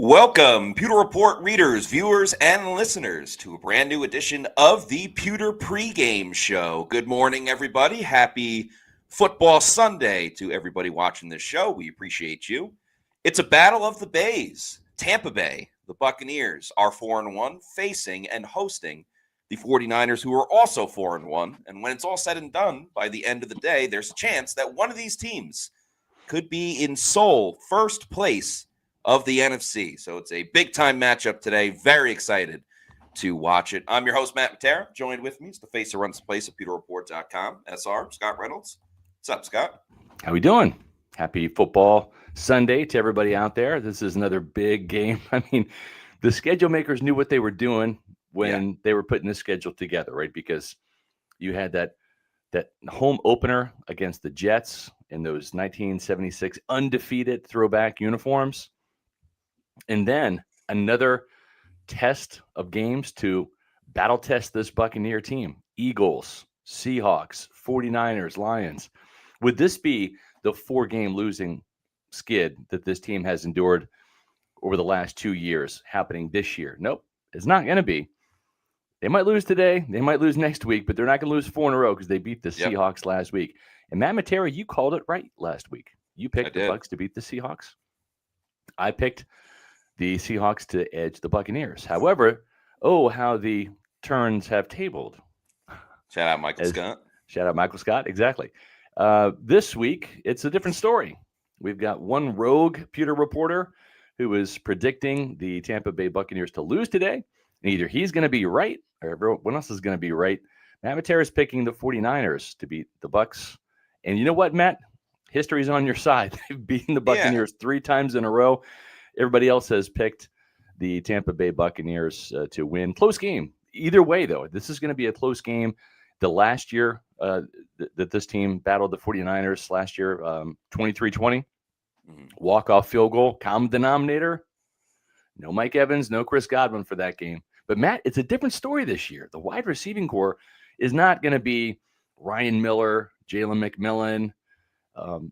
Welcome, Pewter Report readers, viewers, and listeners to a brand new edition of the Pewter Pregame Show. Good morning, everybody. Happy Football Sunday to everybody watching this show. We appreciate you. It's a battle of the Bays. Tampa Bay, the Buccaneers, are 4-1, facing and hosting the 49ers, who are also 4-1. And when it's all said and done, by the end of the day, there's a chance that one of these teams could be in sole first place of the NFC. So it's a big-time matchup today. Very excited to watch it. I'm your host, Matt Matera. Joined with me is the face that runs the place at pewterreport.com, SR, Scott Reynolds. What's up, Scott? How we doing? Happy Football Sunday to everybody out there. This is another big game. I mean, the schedule makers knew what they were doing when they were putting the schedule together, right? Because you had that home opener against the Jets in those 1976 undefeated throwback uniforms. And then another test of games to battle test this Buccaneer team. Eagles, Seahawks, 49ers, Lions. Would this be the 4-game losing skid that this team has endured over the last 2 years happening this year? Nope, it's not going to be. They might lose today. They might lose next week, but they're not going to lose 4 in a row because they beat the Seahawks last week. And Matt Matera, you called it right last week. You picked the Bucs to beat the Seahawks. I picked the Seahawks to edge the Buccaneers. However, how the turns have tabled. Shout out Michael Scott. Shout out Michael Scott, exactly. This week, it's a different story. We've got one rogue Pewter reporter who is predicting the Tampa Bay Buccaneers to lose today. And either he's going to be right or everyone else is going to be right. Matt Matera is picking the 49ers to beat the Bucs. And you know what, Matt? History's on your side. They've beaten the Buccaneers 3 times in a row. Everybody else has picked the Tampa Bay Buccaneers to win. Close game. Either way, though, this is going to be a close game. The last year that this team battled the 49ers last year, 23-20, walk-off field goal, common denominator. No Mike Evans, no Chris Godwin for that game. But, Matt, it's a different story this year. The wide receiving core is not going to be Ryan Miller, Jalen McMillan,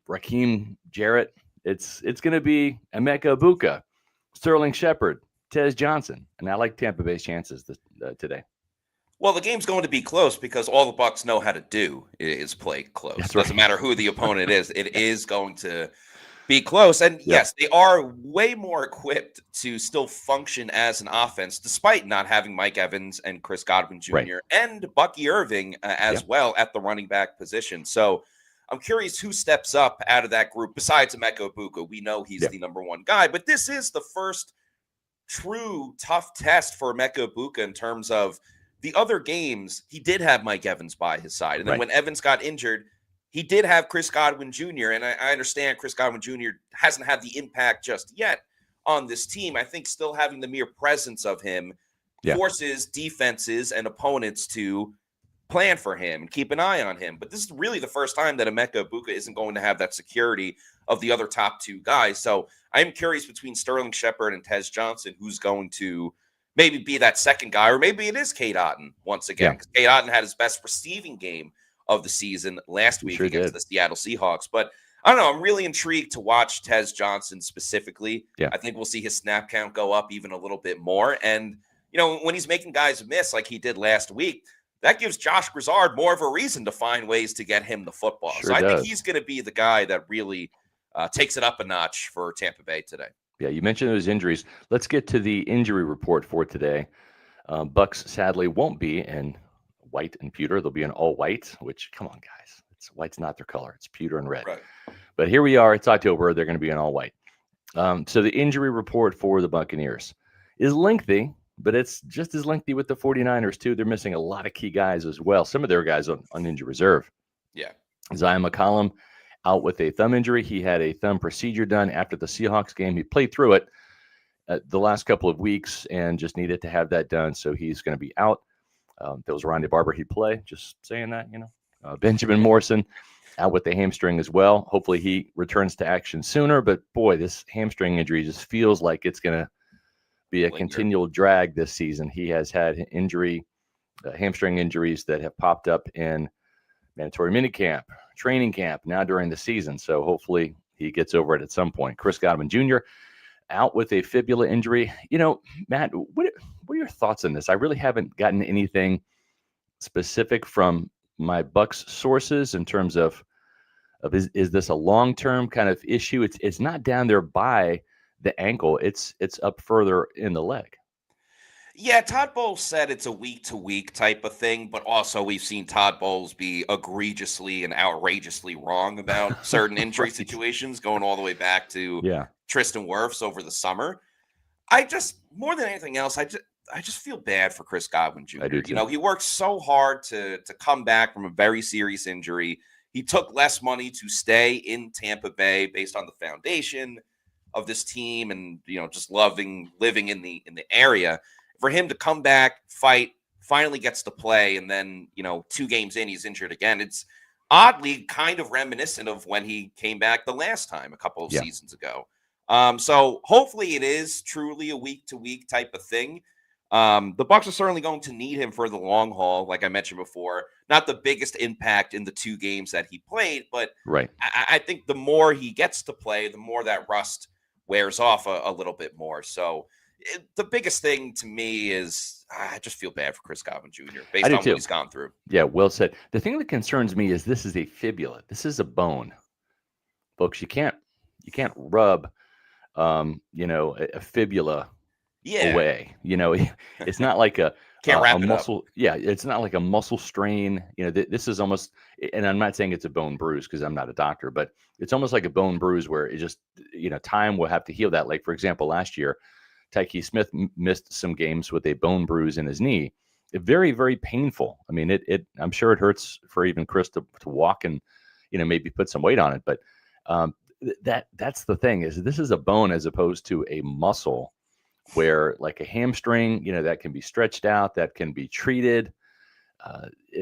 Raheem Jarrett. It's going to be Emeka Egbuka, Sterling Shepard, Tez Johnson. And I like Tampa Bay's chances today. Well, the game's going to be close because all the Bucs know how to do is play close. It doesn't matter who the opponent is. It is going to be close. And yes, they are way more equipped to still function as an offense, despite not having Mike Evans and Chris Godwin Jr. and Bucky Irving as well at the running back position. So I'm curious who steps up out of that group besides Emeka Egbuka. We know he's the number one guy, but this is the first true tough test for Emeka Egbuka in terms of the other games. He did have Mike Evans by his side. And then when Evans got injured, he did have Chris Godwin Jr. And I understand Chris Godwin Jr. hasn't had the impact just yet on this team. I think still having the mere presence of him forces defenses and opponents to plan for him and keep an eye on him. But this is really the first time that Emeka Egbuka isn't going to have that security of the other top 2 guys. So I'm curious between Sterling Shepard and Tez Johnson, who's going to maybe be that second guy, or maybe it is Cade Otton once again, because Cade Otton had his best receiving game of the season last week against the Seattle Seahawks. But I don't know. I'm really intrigued to watch Tez Johnson specifically. I think we'll see his snap count go up even a little bit more. And, you know, when he's making guys miss like he did last week, that gives Josh Grizzard more of a reason to find ways to get him the football. So I think he's going to be the guy that really takes it up a notch for Tampa Bay today. Yeah, you mentioned those injuries. Let's get to the injury report for today. Bucs sadly won't be in white and pewter. They'll be in all white, which, come on, guys. White's not their color. It's pewter and red. Right. But here we are. It's October. They're going to be in all white. So the injury report for the Buccaneers is lengthy, but it's just as lengthy with the 49ers, too. They're missing a lot of key guys as well. Some of their guys on injury reserve. Yeah. Zion McCollum out with a thumb injury. He had a thumb procedure done after the Seahawks game. He played through it the last couple of weeks and just needed to have that done. So he's going to be out. If it was Ronde Barber, he'd play. Just saying that, you know. Benjamin Morrison out with the hamstring as well. Hopefully he returns to action sooner. But, boy, this hamstring injury just feels like it's going to be a continual drag this season. He has had hamstring injuries that have popped up in mandatory minicamp, training camp, now during the season. So hopefully he gets over it at some point. Chris Godwin Jr., out with a fibula injury. Matt, what are your thoughts on this? I really haven't gotten anything specific from my Bucs sources in terms of is this a long-term kind of issue? It's not down there by the ankle. It's up further in the leg. Yeah, Todd Bowles said it's a week-to-week type of thing, but also we've seen Todd Bowles be egregiously and outrageously wrong about certain injury Right. situations, going all the way back to Yeah. Tristan Wirfs over the summer. More than anything else, I just feel bad for Chris Godwin Jr. I do too. He worked so hard to come back from a very serious injury. He took less money to stay in Tampa Bay based on the foundation of this team and just living in the area. For him to come back, fight, finally gets to play, and then 2 games in, he's injured again. It's oddly kind of reminiscent of when he came back the last time a couple of seasons ago. So hopefully it is truly a week-to-week type of thing. The Bucs are certainly going to need him for the long haul, like I mentioned before. Not the biggest impact in the 2 games that he played, but right. I think the more he gets to play, the more that rust wears off a little bit more. So the biggest thing to me is I just feel bad for Chris Godwin Jr. based on what he's gone through. Yeah, well said. The thing that concerns me is this is a fibula. This is a bone, folks. You can't rub, a fibula away. It's not like a can't wrap a it muscle. up. Yeah, it's not like a muscle strain. This is almost, and I'm not saying it's a bone bruise because I'm not a doctor, but it's almost like a bone bruise where it just, time will have to heal that. Like for example, last year, Tyke Smith missed some games with a bone bruise in his knee. Very, very painful. I mean, I'm sure it hurts for even Chris to walk and, maybe put some weight on it. But that's the thing is this is a bone as opposed to a muscle where like a hamstring, that can be stretched out, that can be treated.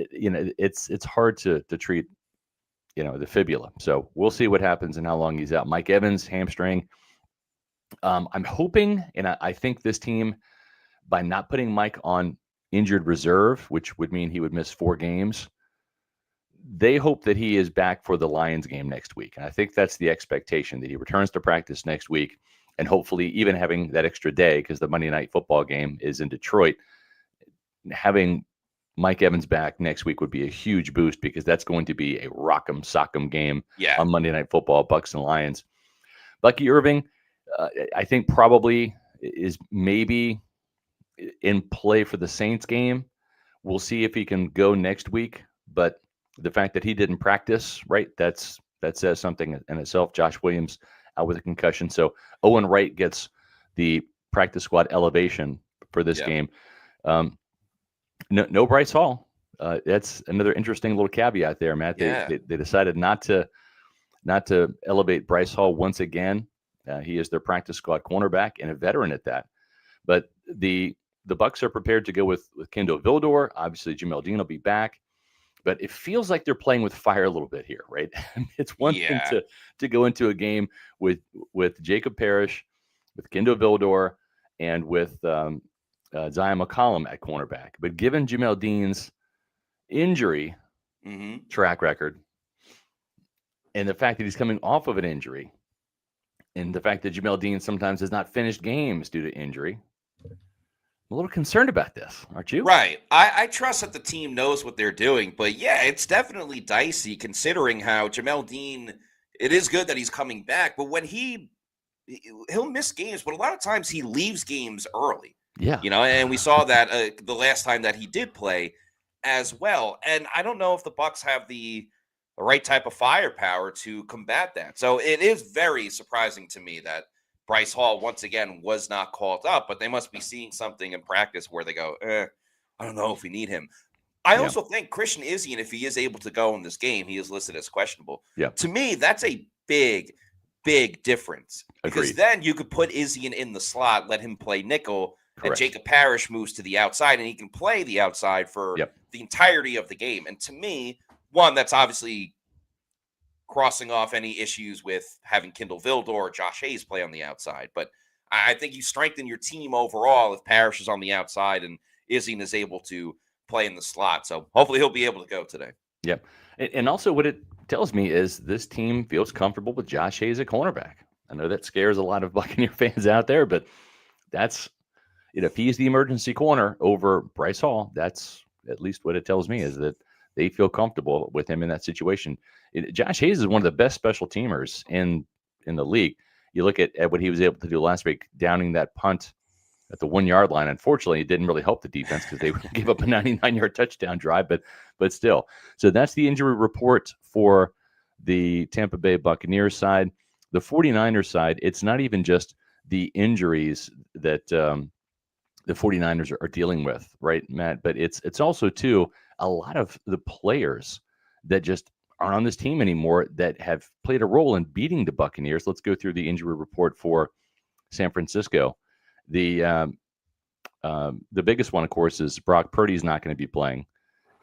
It's hard to treat, the fibula. So we'll see what happens and how long he's out. Mike Evans, hamstring. I'm hoping, and I think this team, by not putting Mike on injured reserve, which would mean he would miss 4 games, they hope that he is back for the Lions game next week. And I think that's the expectation, that he returns to practice next week, and hopefully even having that extra day, because the Monday Night Football game is in Detroit, having Mike Evans back next week would be a huge boost, because that's going to be a rock'em sock'em game on Monday Night Football, Bucs and Lions. Bucky Irving, I think probably is maybe in play for the Saints game. We'll see if he can go next week. But the fact that he didn't practice, right, that says something in itself. Josh Williams out with a concussion. So Owen Wright gets the practice squad elevation for this game. No Bryce Hall. That's another interesting little caveat there, Matt. They decided not to elevate Bryce Hall once again. He is their practice squad cornerback and a veteran at that. But the Bucs are prepared to go with Kendall Vildor. Obviously, Jamel Dean will be back. But it feels like they're playing with fire a little bit here, right? It's one thing to go into a game with Jacob Parrish, with Kendall Vildor, and with Zion McCollum at cornerback. But given Jamel Dean's injury track record, and the fact that he's coming off of an injury, and the fact that Jamel Dean sometimes has not finished games due to injury, I'm a little concerned about this, aren't you? Right. I trust that the team knows what they're doing, but yeah, it's definitely dicey considering how Jamel Dean, it is good that he's coming back, but when he'll miss games, but a lot of times he leaves games early. Yeah. And we saw that the last time that he did play as well. And I don't know if the Bucs have the right type of firepower to combat that. So it is very surprising to me that Bryce Hall, once again, was not called up, but they must be seeing something in practice where they go, I don't know if we need him. I also think Christian Izien, if he is able to go in this game, he is listed as questionable. Yeah. To me, that's a big, big difference. Because then you could put Izien in the slot, let him play nickel, and Jacob Parrish moves to the outside, and he can play the outside for the entirety of the game. And to me, one, that's obviously crossing off any issues with having Kendall Vildor or Josh Hayes play on the outside. But I think you strengthen your team overall if Parrish is on the outside and Izien is able to play in the slot. So hopefully he'll be able to go today. Yeah. And also what it tells me is this team feels comfortable with Josh Hayes at cornerback. I know that scares a lot of Buccaneer fans out there, but that's, if he's the emergency corner over Bryce Hall, that's at least what it tells me, is that they feel comfortable with him in that situation. Josh Hayes is one of the best special teamers in the league. You look at what he was able to do last week, downing that punt at the 1 yard line. Unfortunately, it didn't really help the defense because they gave up a 99-yard touchdown drive, but still. So that's the injury report for the Tampa Bay Buccaneers side. The 49ers side, it's not even just the injuries that the 49ers are dealing with, right, Matt? But it's also, too, a lot of the players that just aren't on this team anymore that have played a role in beating the Buccaneers. Let's go through the injury report for San Francisco. The biggest one, of course, is Brock Purdy's not going to be playing.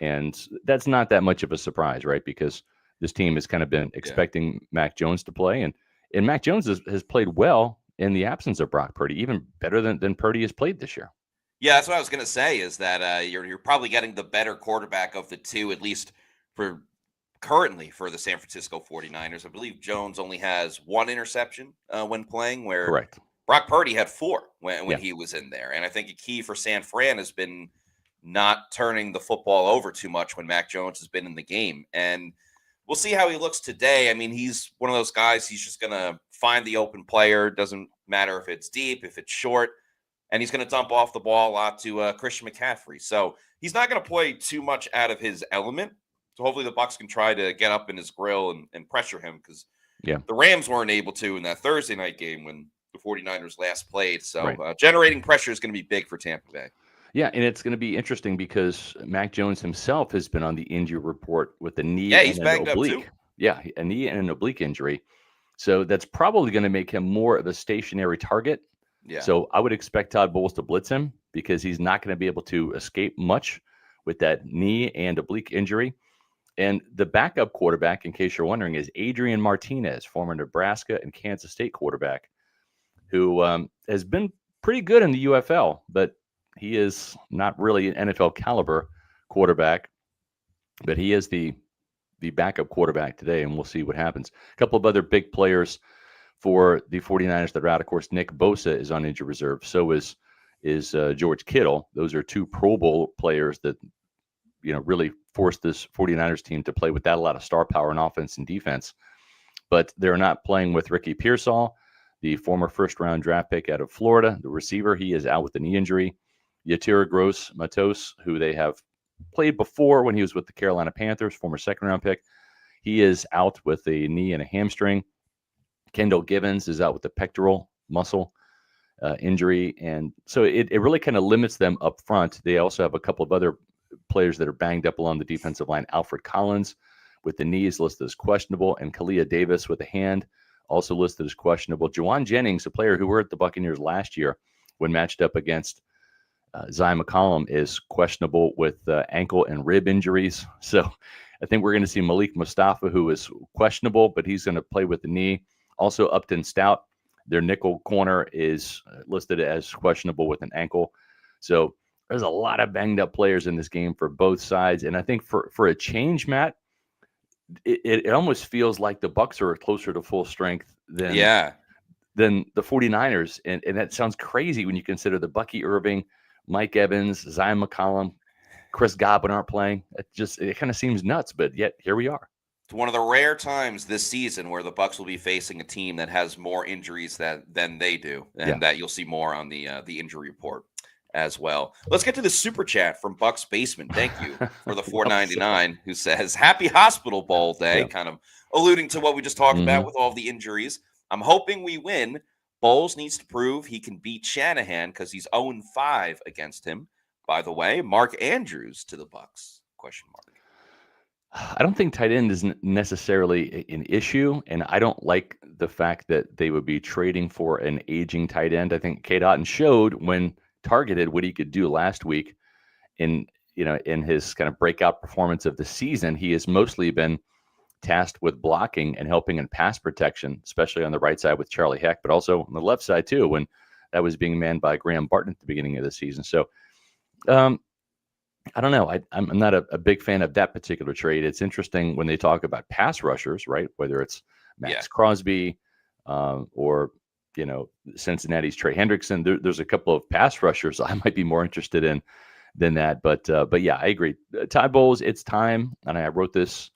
And that's not that much of a surprise, right? Because this team has kind of been expecting Mac Jones to play. And Mac Jones has played well in the absence of Brock Purdy, even better than Purdy has played this year. Yeah, that's what I was going to say, is that you're probably getting the better quarterback of the two, at least currently for the San Francisco 49ers. I believe Jones only has one interception when playing, where Correct. Brock Purdy had four when he was in there. And I think a key for San Fran has been not turning the football over too much when Mac Jones has been in the game. And we'll see how he looks today. I mean, he's one of those guys, he's just going to find the open player. Doesn't matter if it's deep, if it's short. And he's going to dump off the ball a lot to Christian McCaffrey. So he's not going to play too much out of his element. So hopefully the Bucs can try to get up in his grill and pressure him, because the Rams weren't able to in that Thursday night game when the 49ers last played. So generating pressure is going to be big for Tampa Bay. Yeah, and it's going to be interesting because Mac Jones himself has been on the injury report with a knee he's and banged an oblique. Up too. Yeah, a knee and an oblique injury. So that's probably going to make him more of a stationary target. Yeah. So I would expect Todd Bowles to blitz him, because he's not going to be able to escape much with that knee and oblique injury. And the backup quarterback, in case you're wondering, is Adrian Martinez, former Nebraska and Kansas State quarterback, who has been pretty good in the UFL, but he is not really an NFL caliber quarterback. But he is the backup quarterback today, and we'll see what happens. A couple of other big players for the 49ers that are out. Of course, Nick Bosa is on injured reserve. So is George Kittle. Those are two Pro Bowl players that really forced this 49ers team to play without a lot of star power in offense and defense. But they're not playing with Ricky Pearsall, the former first-round draft pick out of Florida, the receiver. He is out with a knee injury. Yetur Gross-Matos, who they have played before when he was with the Carolina Panthers, former second-round pick, he is out with a knee and a hamstring. Kendall Givens is out with the pectoral muscle injury. And so it really kind of limits them up front. They also have a couple of other players that are banged up along the defensive line. Alfred Collins with the knees listed as questionable, and Kalia Davis with a hand also listed as questionable. Juwan Jennings, a player who were at the Buccaneers last year when matched up against Zion McCollum, is questionable with ankle and rib injuries. So I think we're going to see Malik Mustafa, who is questionable, but he's going to play with the knee. Also, Upton Stout, their nickel corner, is listed as questionable with an ankle. So there's a lot of banged up players in this game for both sides. And I think for a change, Matt, it almost feels like the Bucs are closer to full strength than the 49ers. And that sounds crazy when you consider the Bucky Irving, Mike Evans, Zion McCollum, Chris Godwin aren't playing. It kind of seems nuts, but yet here we are. It's one of the rare times this season where the Bucs will be facing a team that has more injuries than they do, and that you'll see more on the injury report as well. Let's get to the super chat from Bucs Basement. Thank you for the $4.99, who says, "Happy Hospital Bowl Day," kind of alluding to what we just talked about with all the injuries. "I'm hoping we win. Bowles needs to prove he can beat Shanahan because he's 0-5 against him. By the way, Mark Andrews to the Bucs? Question mark." I don't think tight end is necessarily an issue, and I don't like the fact that they would be trading for an aging tight end. I think Cade Otton showed, when targeted, what he could do last week in his kind of breakout performance of the season. He has mostly been tasked with blocking and helping in pass protection, especially on the right side with Charlie Heck, but also on the left side too, when that was being manned by Graham Barton at the beginning of the season. So I don't know. I'm not a big fan of that particular trade. It's interesting when they talk about pass rushers, right? Whether it's Max Crosby, or Cincinnati's Trey Hendrickson. There's a couple of pass rushers I might be more interested in than that. But yeah, I agree. Todd Bowles, it's time. And I wrote this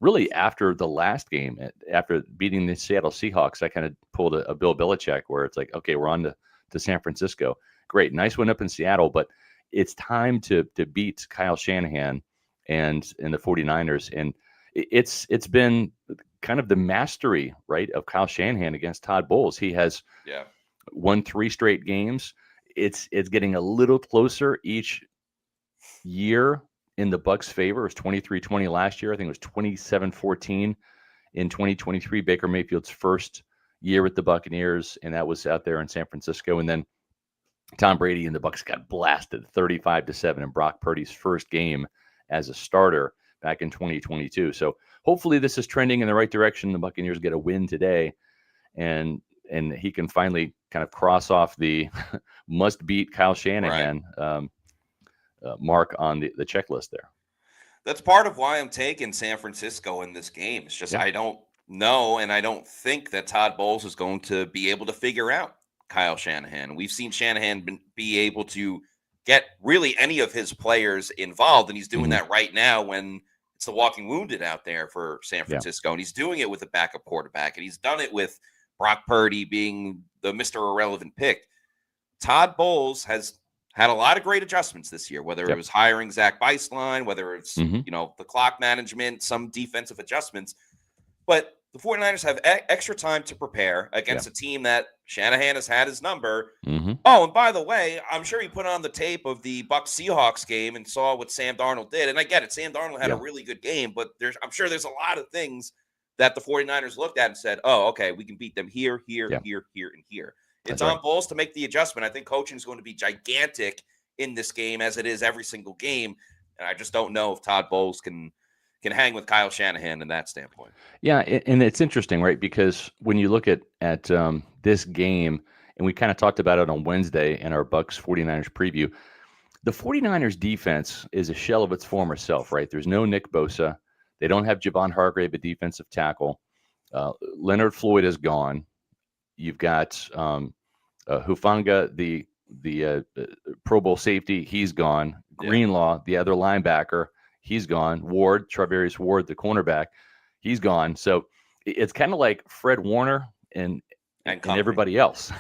really after the last game, after beating the Seattle Seahawks. I kind of pulled a Bill Belichick where it's like, okay, we're on to San Francisco. Great, nice win up in Seattle, but it's time to beat Kyle Shanahan and the 49ers. And it's been kind of the mastery, right, of Kyle Shanahan against Todd Bowles. He has won 3 straight games. It's getting a little closer each year in the Bucs' favor. It was 23-20 last year. I think it was 27-14 in 2023, Baker Mayfield's first year with the Buccaneers, and that was out there in San Francisco. And then Tom Brady and the Bucs got blasted 35-7 in Brock Purdy's first game as a starter back in 2022. So hopefully this is trending in the right direction. The Buccaneers get a win today, and he can finally kind of cross off the must beat Kyle Shanahan mark on the checklist there. That's part of why I'm taking San Francisco in this game. It's just I don't know, and I don't think that Todd Bowles is going to be able to figure out Kyle Shanahan. We've seen Shanahan be able to get really any of his players involved, and he's doing that right now when it's the walking wounded out there for San Francisco, and he's doing it with a backup quarterback, and he's done it with Brock Purdy being the Mr. Irrelevant pick. Todd Bowles has had a lot of great adjustments this year, whether it was hiring Zach Beislein, whether it's the clock management, some defensive adjustments. But the 49ers have extra time to prepare against a team that Shanahan has had his number. Oh, and by the way, I'm sure he put on the tape of the Bucs-Seahawks game and saw what Sam Darnold did. And I get it. Sam Darnold had a really good game, but I'm sure there's a lot of things that the 49ers looked at and said, oh, okay, we can beat them here, here, here, and here. It's on Bowles to make the adjustment. I think coaching is going to be gigantic in this game, as it is every single game. And I just don't know if Todd Bowles can hang with Kyle Shanahan in that standpoint. Yeah, and it's interesting, right? Because when you look at this game, and we kind of talked about it on Wednesday in our Bucs 49ers preview, the 49ers defense is a shell of its former self, right? There's no Nick Bosa. They don't have Javon Hargrave, a defensive tackle. Leonard Floyd is gone. You've got Hufanga, the Pro Bowl safety. He's gone. Greenlaw, the other linebacker, he's gone. Travarius Ward, the cornerback, he's gone. So it's kind of like Fred Warner and everybody else.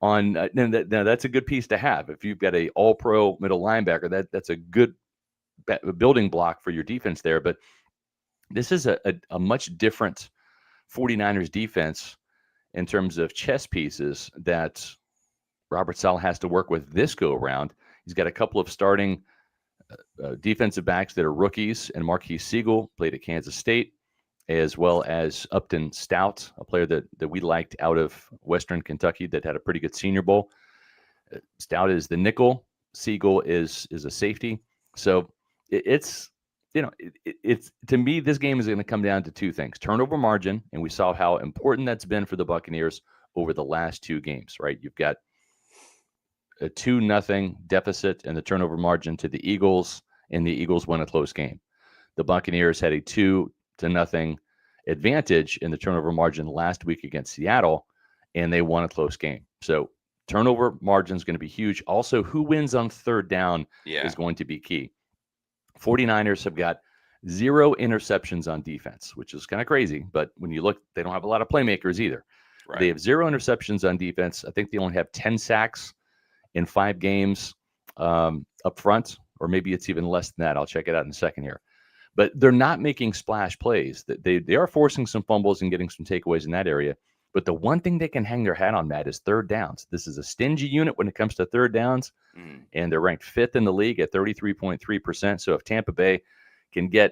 Now that's a good piece to have. If you've got a all-pro middle linebacker, that's a good building block for your defense there. But this is a much different 49ers defense in terms of chess pieces that Robert Saleh has to work with this go around. He's got a couple of starting defensive backs that are rookies, and Marquise Siegel played at Kansas State, as well as Upton Stout, a player that we liked out of Western Kentucky that had a pretty good Senior Bowl. Stout is the nickel. Siegel is a safety. So it's to me, this game is going to come down to 2 things: turnover margin, and we saw how important that's been for the Buccaneers over the last 2 games, right? You've got a 2-0 deficit in the turnover margin to the Eagles, and the Eagles won a close game. The Buccaneers had a 2-0 advantage in the turnover margin last week against Seattle, and they won a close game. So turnover margin is going to be huge. Also, who wins on third down is going to be key. 49ers have got 0 interceptions on defense, which is kind of crazy. But when you look, they don't have a lot of playmakers either. Right. They have 0 interceptions on defense. I think they only have 10 sacks in 5 games up front, or maybe it's even less than that. I'll check it out in a second here. But they're not making splash plays. They are forcing some fumbles and getting some takeaways in that area. But the one thing they can hang their hat on, Matt, is third downs. This is a stingy unit when it comes to third downs, and they're ranked 5th in the league at 33.3%. So if Tampa Bay can get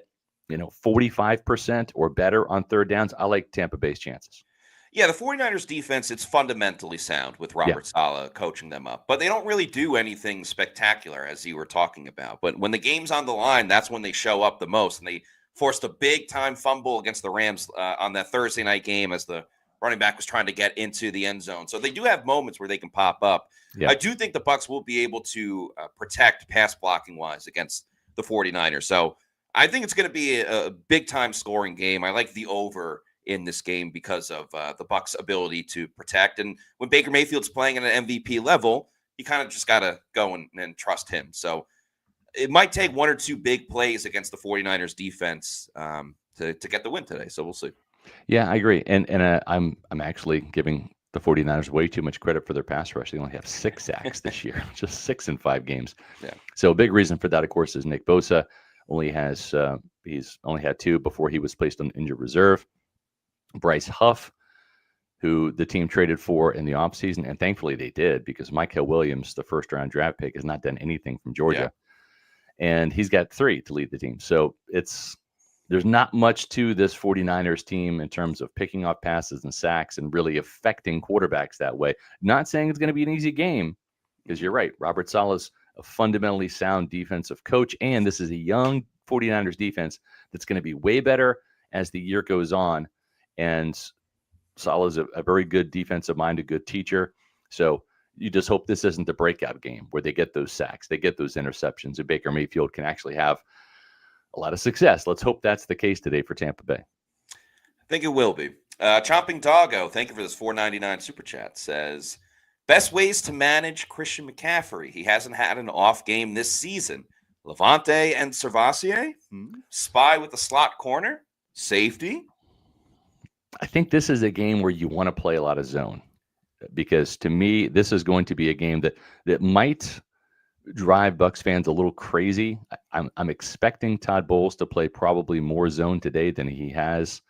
45% or better on third downs, I like Tampa Bay's chances. Yeah, the 49ers defense, it's fundamentally sound with Robert Saleh coaching them up. But they don't really do anything spectacular, as you were talking about. But when the game's on the line, that's when they show up the most. And they forced a big-time fumble against the Rams on that Thursday night game as the running back was trying to get into the end zone. So they do have moments where they can pop up. I do think the Bucs will be able to protect pass blocking-wise against the 49ers. So I think it's going to be a big-time scoring game. I like the over in this game because of the Bucs' ability to protect. And when Baker Mayfield's playing at an MVP level, you kind of just got to go and trust him. So it might take one or two big plays against the 49ers defense to get the win today. So we'll see. Yeah, I agree. And I'm actually giving the 49ers way too much credit for their pass rush. They only have 6 sacks this year, just 6 in 5 games. Yeah. So a big reason for that, of course, is Nick Bosa he's only had 2 before he was placed on injured reserve. Bryce Huff, who the team traded for in the offseason, and thankfully they did, because Micah Williams, the first-round draft pick, has not done anything from Georgia. Yeah. And he's got 3 to lead the team. So there's not much to this 49ers team in terms of picking off passes and sacks and really affecting quarterbacks that way. Not saying it's going to be an easy game, because you're right. Robert Saleh's a fundamentally sound defensive coach, and this is a young 49ers defense that's going to be way better as the year goes on. And Saleh's a very good defensive mind, a good teacher. So you just hope this isn't the breakout game where they get those sacks, they get those interceptions, and Baker Mayfield can actually have a lot of success. Let's hope that's the case today for Tampa Bay. I think it will be. Chomping Doggo, thank you for this $4.99 super chat, says, best ways to manage Christian McCaffrey. He hasn't had an off game this season. Levante and Servassier? Spy with the slot corner? Safety? I think this is a game where you want to play a lot of zone, because to me, this is going to be a game that might drive Bucs fans a little crazy. I'm expecting Todd Bowles to play probably more zone today than he has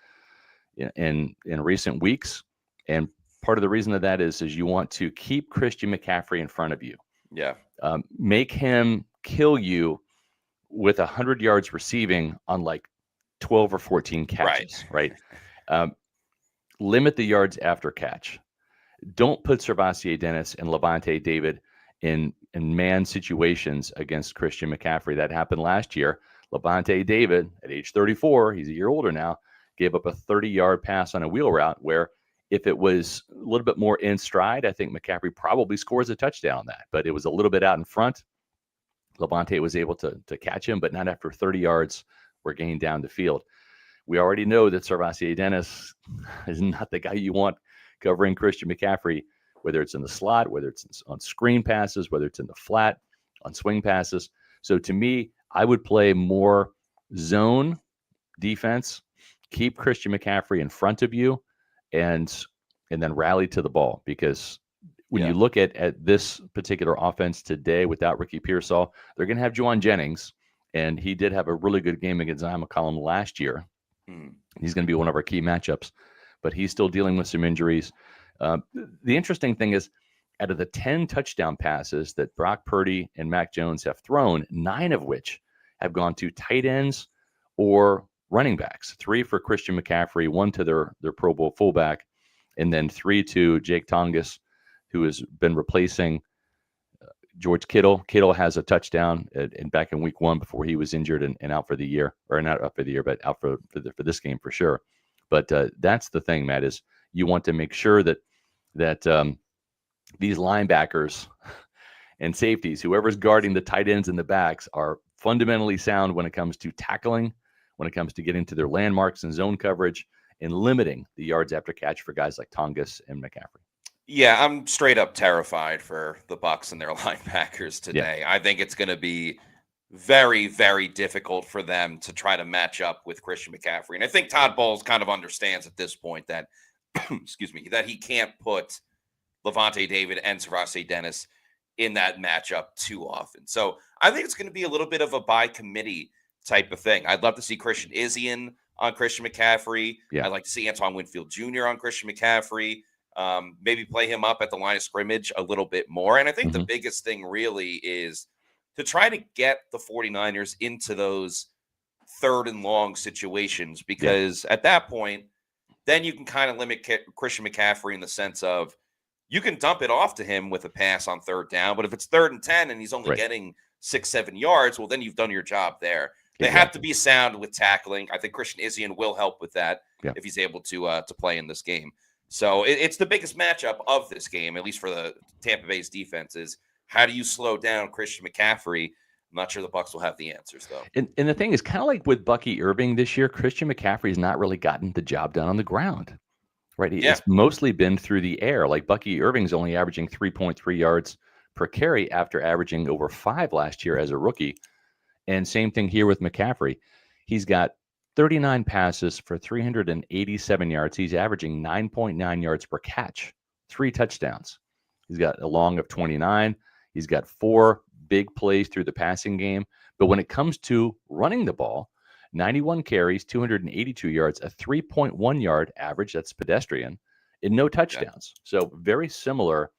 in recent weeks. And part of the reason of that is you want to keep Christian McCaffrey in front of you. Yeah. Make him kill you with 100 yards receiving on like 12 or 14 catches, right? Limit the yards after catch. Don't put Servassier Dennis and Levante David in man situations against Christian McCaffrey. That happened last year. Levante David, at age 34, he's a year older now, gave up a 30-yard pass on a wheel route where if it was a little bit more in stride, I think McCaffrey probably scores a touchdown on that. But it was a little bit out in front. Levante was able to catch him, but not after 30 yards were gained down the field. We already know that Servassier Dennis is not the guy you want covering Christian McCaffrey, whether it's in the slot, whether it's on screen passes, whether it's in the flat, on swing passes. So to me, I would play more zone defense, keep Christian McCaffrey in front of you, and then rally to the ball. Because when you look at this particular offense today without Ricky Pearsall, they're going to have Juwan Jennings, and he did have a really good game against Zion McCollum last year. He's going to be one of our key matchups, but he's still dealing with some injuries. The interesting thing is, out of the 10 touchdown passes that Brock Purdy and Mac Jones have thrown, 9 of which have gone to tight ends or running backs. 3 for Christian McCaffrey, 1 to their Pro Bowl fullback, and then 3 to Jake Tongas, who has been replacing George Kittle. Kittle has a touchdown back in week 1 before he was injured and out for the year, or not out for the year, but out for this game for sure. But that's the thing, Matt, is you want to make sure that these linebackers and safeties, whoever's guarding the tight ends and the backs, are fundamentally sound when it comes to tackling, when it comes to getting to their landmarks and zone coverage, and limiting the yards after catch for guys like Tongas and McCaffrey. Yeah, I'm straight up terrified for the Bucs and their linebackers today. Yeah. I think it's going to be very, very difficult for them to try to match up with Christian McCaffrey. And I think Todd Bowles kind of understands at this point that, excuse me, that he can't put Levante David and Servassier Dennis in that matchup too often. So I think it's going to be a little bit of a by committee type of thing. I'd love to see Christian Izien on Christian McCaffrey. Yeah. I'd like to see Antoine Winfield Jr. on Christian McCaffrey. Maybe play him up at the line of scrimmage a little bit more. And I think the biggest thing really is to try to get the 49ers into those 3rd and long situations, because at that point, then you can kind of limit Christian McCaffrey in the sense of you can dump it off to him with a pass on 3rd down. But if it's 3rd and 10 and he's only getting 6-7 yards, well, then you've done your job there. They have to be sound with tackling. I think Christian Izien will help with that if he's able to play in this game. So it's the biggest matchup of this game, at least for the Tampa Bay's defense, is how do you slow down Christian McCaffrey, not sure the Bucs will have the answers, though. And the thing is, kind of like with Bucky Irving this year, Christian McCaffrey's not really gotten the job done on the ground, right? It's mostly been through the air. Like Bucky Irving's only averaging 3.3 yards per carry after averaging over 5 last year as a rookie. And same thing here with McCaffrey. He's got 39 passes for 387 yards. He's averaging 9.9 yards per catch, 3 touchdowns. He's got a long of 29. He's got 4 big plays through the passing game. But when it comes to running the ball, 91 carries, 282 yards, a 3.1 yard average. That's pedestrian, and no touchdowns. So very similar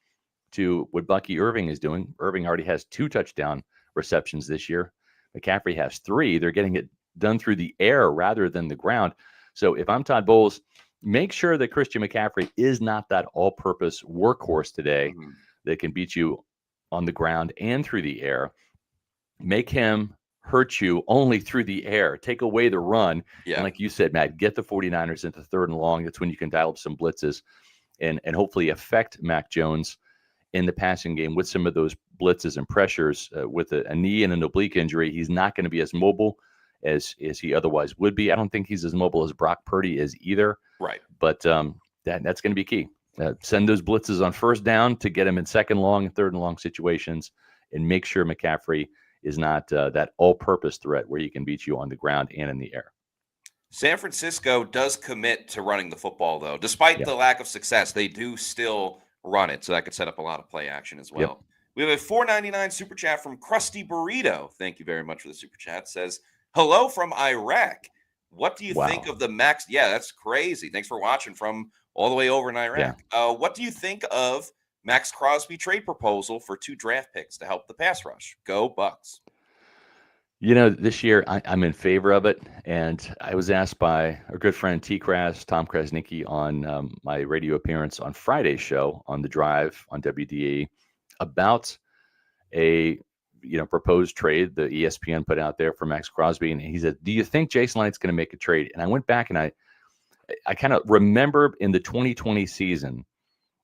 to what Bucky Irving is doing. Irving already has 2 touchdown receptions this year. McCaffrey has 3. They're getting it done through the air rather than the ground. So if I'm Todd Bowles, make sure that Christian McCaffrey is not that all-purpose workhorse today that can beat you on the ground and through the air. Make him hurt you only through the air. Take away the run. And like you said, Matt, get the 49ers into 3rd and long. That's when you can dial up some blitzes and hopefully affect Mac Jones in the passing game with some of those blitzes and pressures. With a knee and an oblique injury, he's not going to be as mobile as he otherwise would be. I don't think he's as mobile as Brock Purdy is either. Right. But that's going to be key. Send those blitzes on 1st down to get him in 2nd long and 3rd and long situations, and make sure McCaffrey is not that all-purpose threat where he can beat you on the ground and in the air. San Francisco does commit to running the football, though. Despite the lack of success, they do still run it, so that could set up a lot of play action as well. We have a $4.99 super chat from Krusty Burrito. Thank you very much for the super chat. Says, hello from Iraq. What do you think of the max? Yeah, that's crazy. Thanks for watching from all the way over in Iraq. What do you think of Max Crosby trade proposal for 2 draft picks to help the pass rush? Go Bucs. You know, this year I'm in favor of it. And I was asked by our good friend Tom Krasnicki on my radio appearance on Friday's show on The Drive on WDE about a proposed trade the ESPN put out there for Max Crosby. And he said, do you think Jason Light's going to make a trade? And I went back and I kind of remember in the 2020 season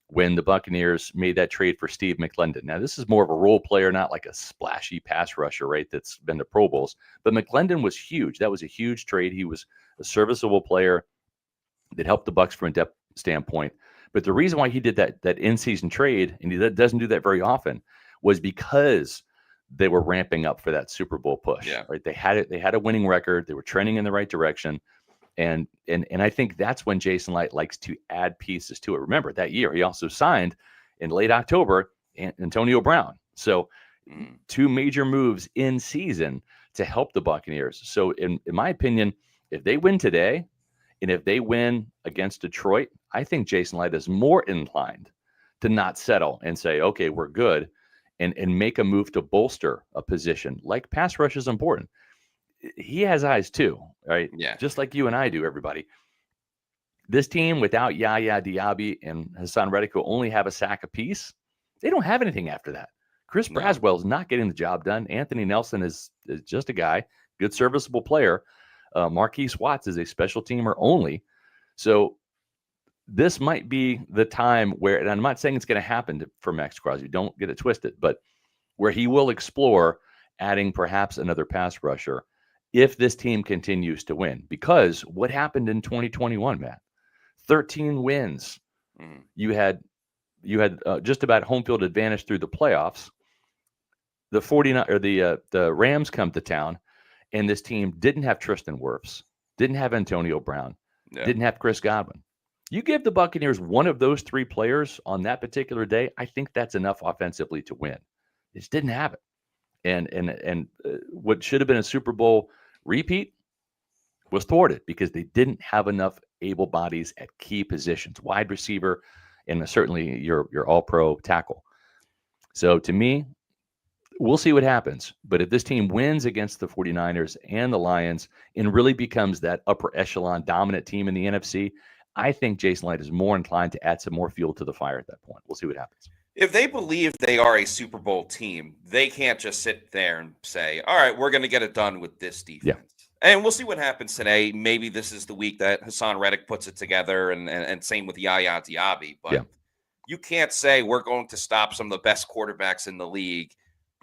when the Buccaneers made that trade for Steve McLendon. Now, this is more of a role player, not like a splashy pass rusher, right, that's been to Pro Bowls. But McLendon was huge. That was a huge trade. He was a serviceable player that helped the Bucs from a depth standpoint. But the reason why he did that in-season trade, and he doesn't do that very often, was because they were ramping up for that Super Bowl push. Right? They had a winning record. They were trending in the right direction. And I think that's when Jason Light likes to add pieces to it. Remember, that year he also signed in late October Antonio Brown. So 2 major moves in season to help the Buccaneers. So in my opinion, if they win today and if they win against Detroit, I think Jason Light is more inclined to not settle and say, okay, we're good, and make a move to bolster a position. Like pass rush is important. He has eyes too, right? Yeah. Just like you and I do, everybody. This team without Yaya Diaby and Hassan Reddick, who only have a sack apiece, they don't have anything after that. Chris Braswell is not getting the job done. Anthony Nelson is just a guy, good serviceable player. Marquise Watts is a special teamer only. So this might be the time where, and I'm not saying it's going to happen for Max Crosby, don't get it twisted, but where he will explore adding perhaps another pass rusher if this team continues to win. Because what happened in 2021, Matt? 13 wins. You had just about home field advantage through the playoffs. The 49 or the Rams come to town, and this team didn't have Tristan Wirfs, didn't have Antonio Brown, didn't have Chris Godwin. You give the Buccaneers one of those 3 players on that particular day, I think that's enough offensively to win. They just didn't have it. And what should have been a Super Bowl repeat was thwarted because they didn't have enough able bodies at key positions, wide receiver, and certainly your all-pro tackle. So to me, we'll see what happens. But if this team wins against the 49ers and the Lions and really becomes that upper echelon dominant team in the NFC, I think Jason Light is more inclined to add some more fuel to the fire at that point. We'll see what happens. If they believe they are a Super Bowl team, they can't just sit there and say, all right, we're going to get it done with this defense. Yeah. And we'll see what happens today. Maybe this is the week that Hassan Reddick puts it together, and same with Yaya Diaby. But you can't say we're going to stop some of the best quarterbacks in the league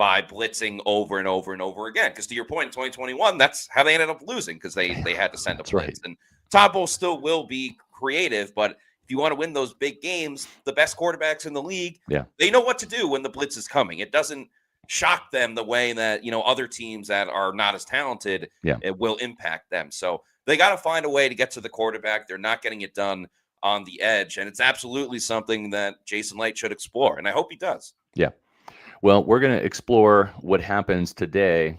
by blitzing over and over and over again. Because to your point, in 2021, that's how they ended up losing, because they had to send a blitz. Right. And Todd Bowles still will be creative, but if you want to win those big games, the best quarterbacks in the league, they know what to do when the blitz is coming. It doesn't shock them the way that, other teams that are not as talented, it will impact them. So they got to find a way to get to the quarterback. They're not getting it done on the edge, and it's absolutely something that Jason Licht should explore, and I hope he does. Yeah. Well, we're going to explore what happens today,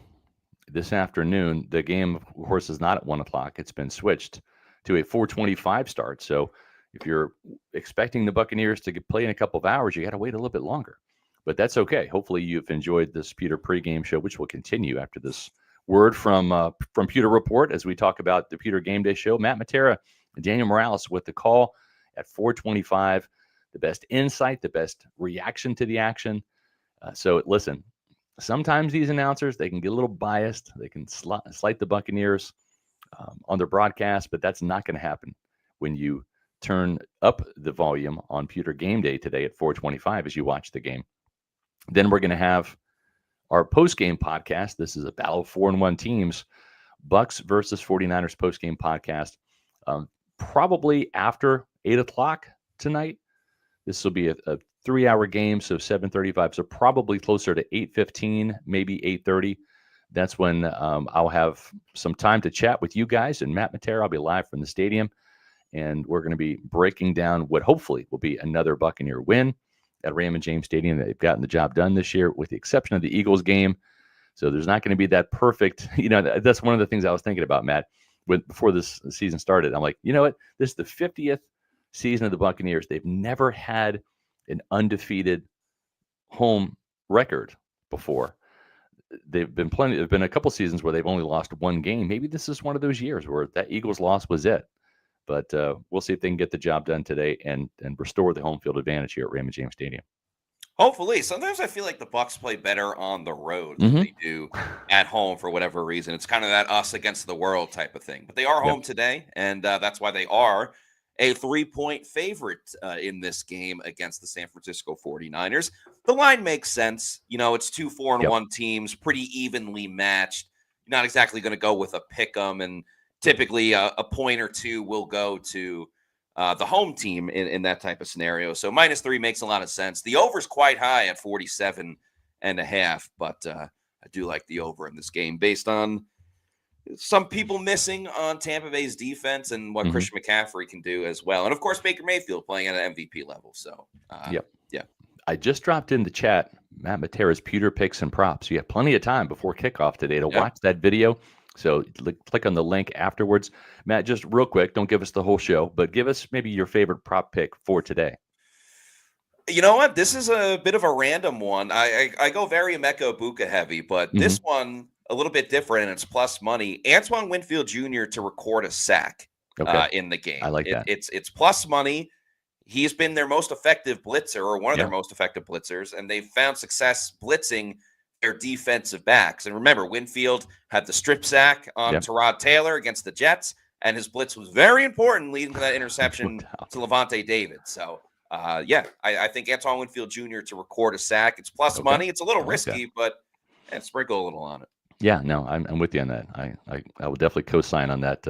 this afternoon. The game, of course, is not at 1 o'clock. It's been switched to a 4:25 start. So if you're expecting the Buccaneers to play in a couple of hours, you got to wait a little bit longer. But that's okay. Hopefully you've enjoyed this Pewter pregame show, which will continue after this word from Pewter Report as we talk about the Pewter Game Day show. Matt Matera and Daniel Morales with the call at 4:25. The best insight, the best reaction to the action. So listen, sometimes these announcers, they can get a little biased. They can slight the Buccaneers on their broadcast, but that's not going to happen when you turn up the volume on Pewter Game Day today at 4:25 as you watch the game. Then we're going to have our post-game podcast. This is a battle of 4-1 teams, Bucs versus 49ers post-game podcast, probably after 8 o'clock tonight. This will be a 3-hour game, so 7:35, so probably closer to 8:15, maybe 8:30. That's when I'll have some time to chat with you guys. And Matt Matera, I'll be live from the stadium, and we're going to be breaking down what hopefully will be another Buccaneer win at Raymond James Stadium. They've gotten the job done this year, with the exception of the Eagles game. So there's not going to be that perfect, that's one of the things I was thinking about, Matt, before this season started. I'm like, you know what? This is the 50th season of the Buccaneers. They've never had an undefeated home record before. There've been a couple seasons where they've only lost one game. Maybe this is one of those years where that Eagles loss was it. But we'll see if they can get the job done today and restore the home field advantage here at Raymond James Stadium. Hopefully. Sometimes I feel like the Bucs play better on the road than they do at home for whatever reason. It's kind of that us against the world type of thing. But they are home today, and that's why they are a 3-point favorite in this game against the San Francisco 49ers. The line makes sense. It's 2 4-1 teams, pretty evenly matched. You're not exactly going to go with a pick 'em, and typically a point or two will go to the home team in that type of scenario. So -3 makes a lot of sense. The over's quite high at 47.5, but I do like the over in this game based on some people missing on Tampa Bay's defense and what Christian McCaffrey can do as well. And of course, Baker Mayfield playing at an MVP level. So, yeah. I just dropped in the chat Matt Matera's Pewter Picks and Props. You have plenty of time before kickoff today to watch that video. So click on the link afterwards. Matt, just real quick, don't give us the whole show, but give us maybe your favorite prop pick for today. You know what? This is a bit of a random one. I go very Emeka Ibuka heavy, but this one a little bit different, and it's plus money. Antoine Winfield Jr. to record a sack in the game. I like that. It's plus money. He's been their most effective blitzer, or one of their most effective blitzers, and they've found success blitzing their defensive backs. And remember, Winfield had the strip sack on Tyrod Taylor against the Jets, and his blitz was very important, leading to that interception to Levante David. So, I think Antoine Winfield Jr. to record a sack. It's plus money. It's a little risky, but sprinkle a little on it. Yeah, no, I'm with you on that. I will definitely co-sign on that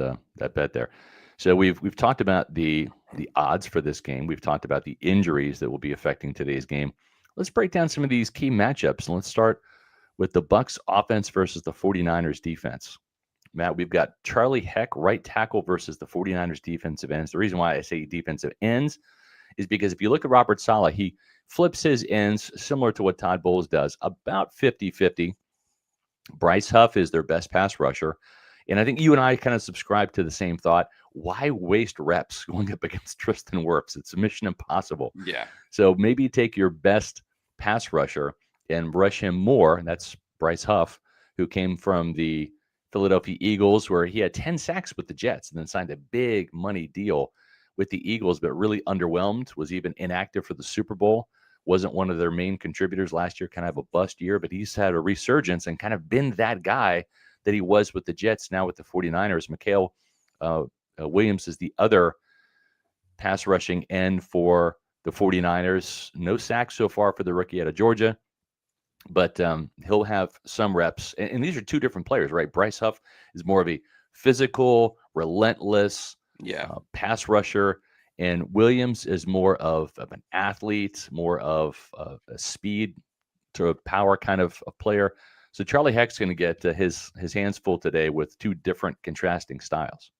bet there. So we've talked about the odds for this game. We've talked about the injuries that will be affecting today's game. Let's break down some of these key matchups, and let's start with the Bucs offense versus the 49ers defense. Matt, we've got Charlie Heck, right tackle, versus the 49ers defensive ends. The reason why I say defensive ends is because if you look at Robert Saleh, he flips his ends similar to what Todd Bowles does, about 50-50. Bryce Huff is their best pass rusher. And I think you and I kind of subscribe to the same thought. Why waste reps going up against Tristan Wirfs? It's a mission impossible. Yeah. So maybe take your best pass rusher and rush him more. And that's Bryce Huff, who came from the Philadelphia Eagles, where he had 10 sacks with the Jets and then signed a big money deal with the Eagles, but really underwhelmed, was even inactive for the Super Bowl. Wasn't one of their main contributors last year, kind of a bust year, but he's had a resurgence and kind of been that guy that he was with the Jets, now with the 49ers. Mikael Williams is the other pass rushing end for the 49ers. No sacks so far for the rookie out of Georgia. but he'll have some reps. And these are two different players, right? Bryce Huff is more of a physical, relentless pass rusher, and Williams is more of an athlete, more of a speed to a power kind of a player. So Charlie Heck's going to get his hands full today with two different contrasting styles.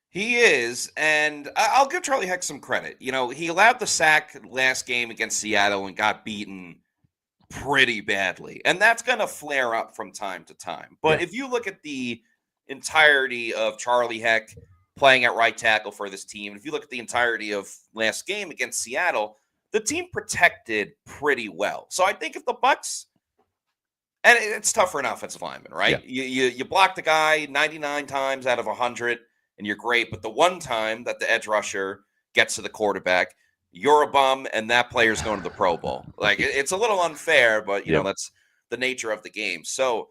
He is, and I'll give Charlie Heck some credit. You know, he allowed the sack last game against Seattle and got beaten pretty badly. And that's going to flare up from time to time. But if you look at the entirety of Charlie Heck playing at right tackle for this team, if you look at the entirety of last game against Seattle, the team protected pretty well. So I think if the Bucs, and it's tough for an offensive lineman, right? You block the guy 99 times out of 100 and you're great. But the one time that the edge rusher gets to the quarterback, you're a bum, and that player's going to the Pro Bowl. Like, it's a little unfair, but, you know, that's the nature of the game. So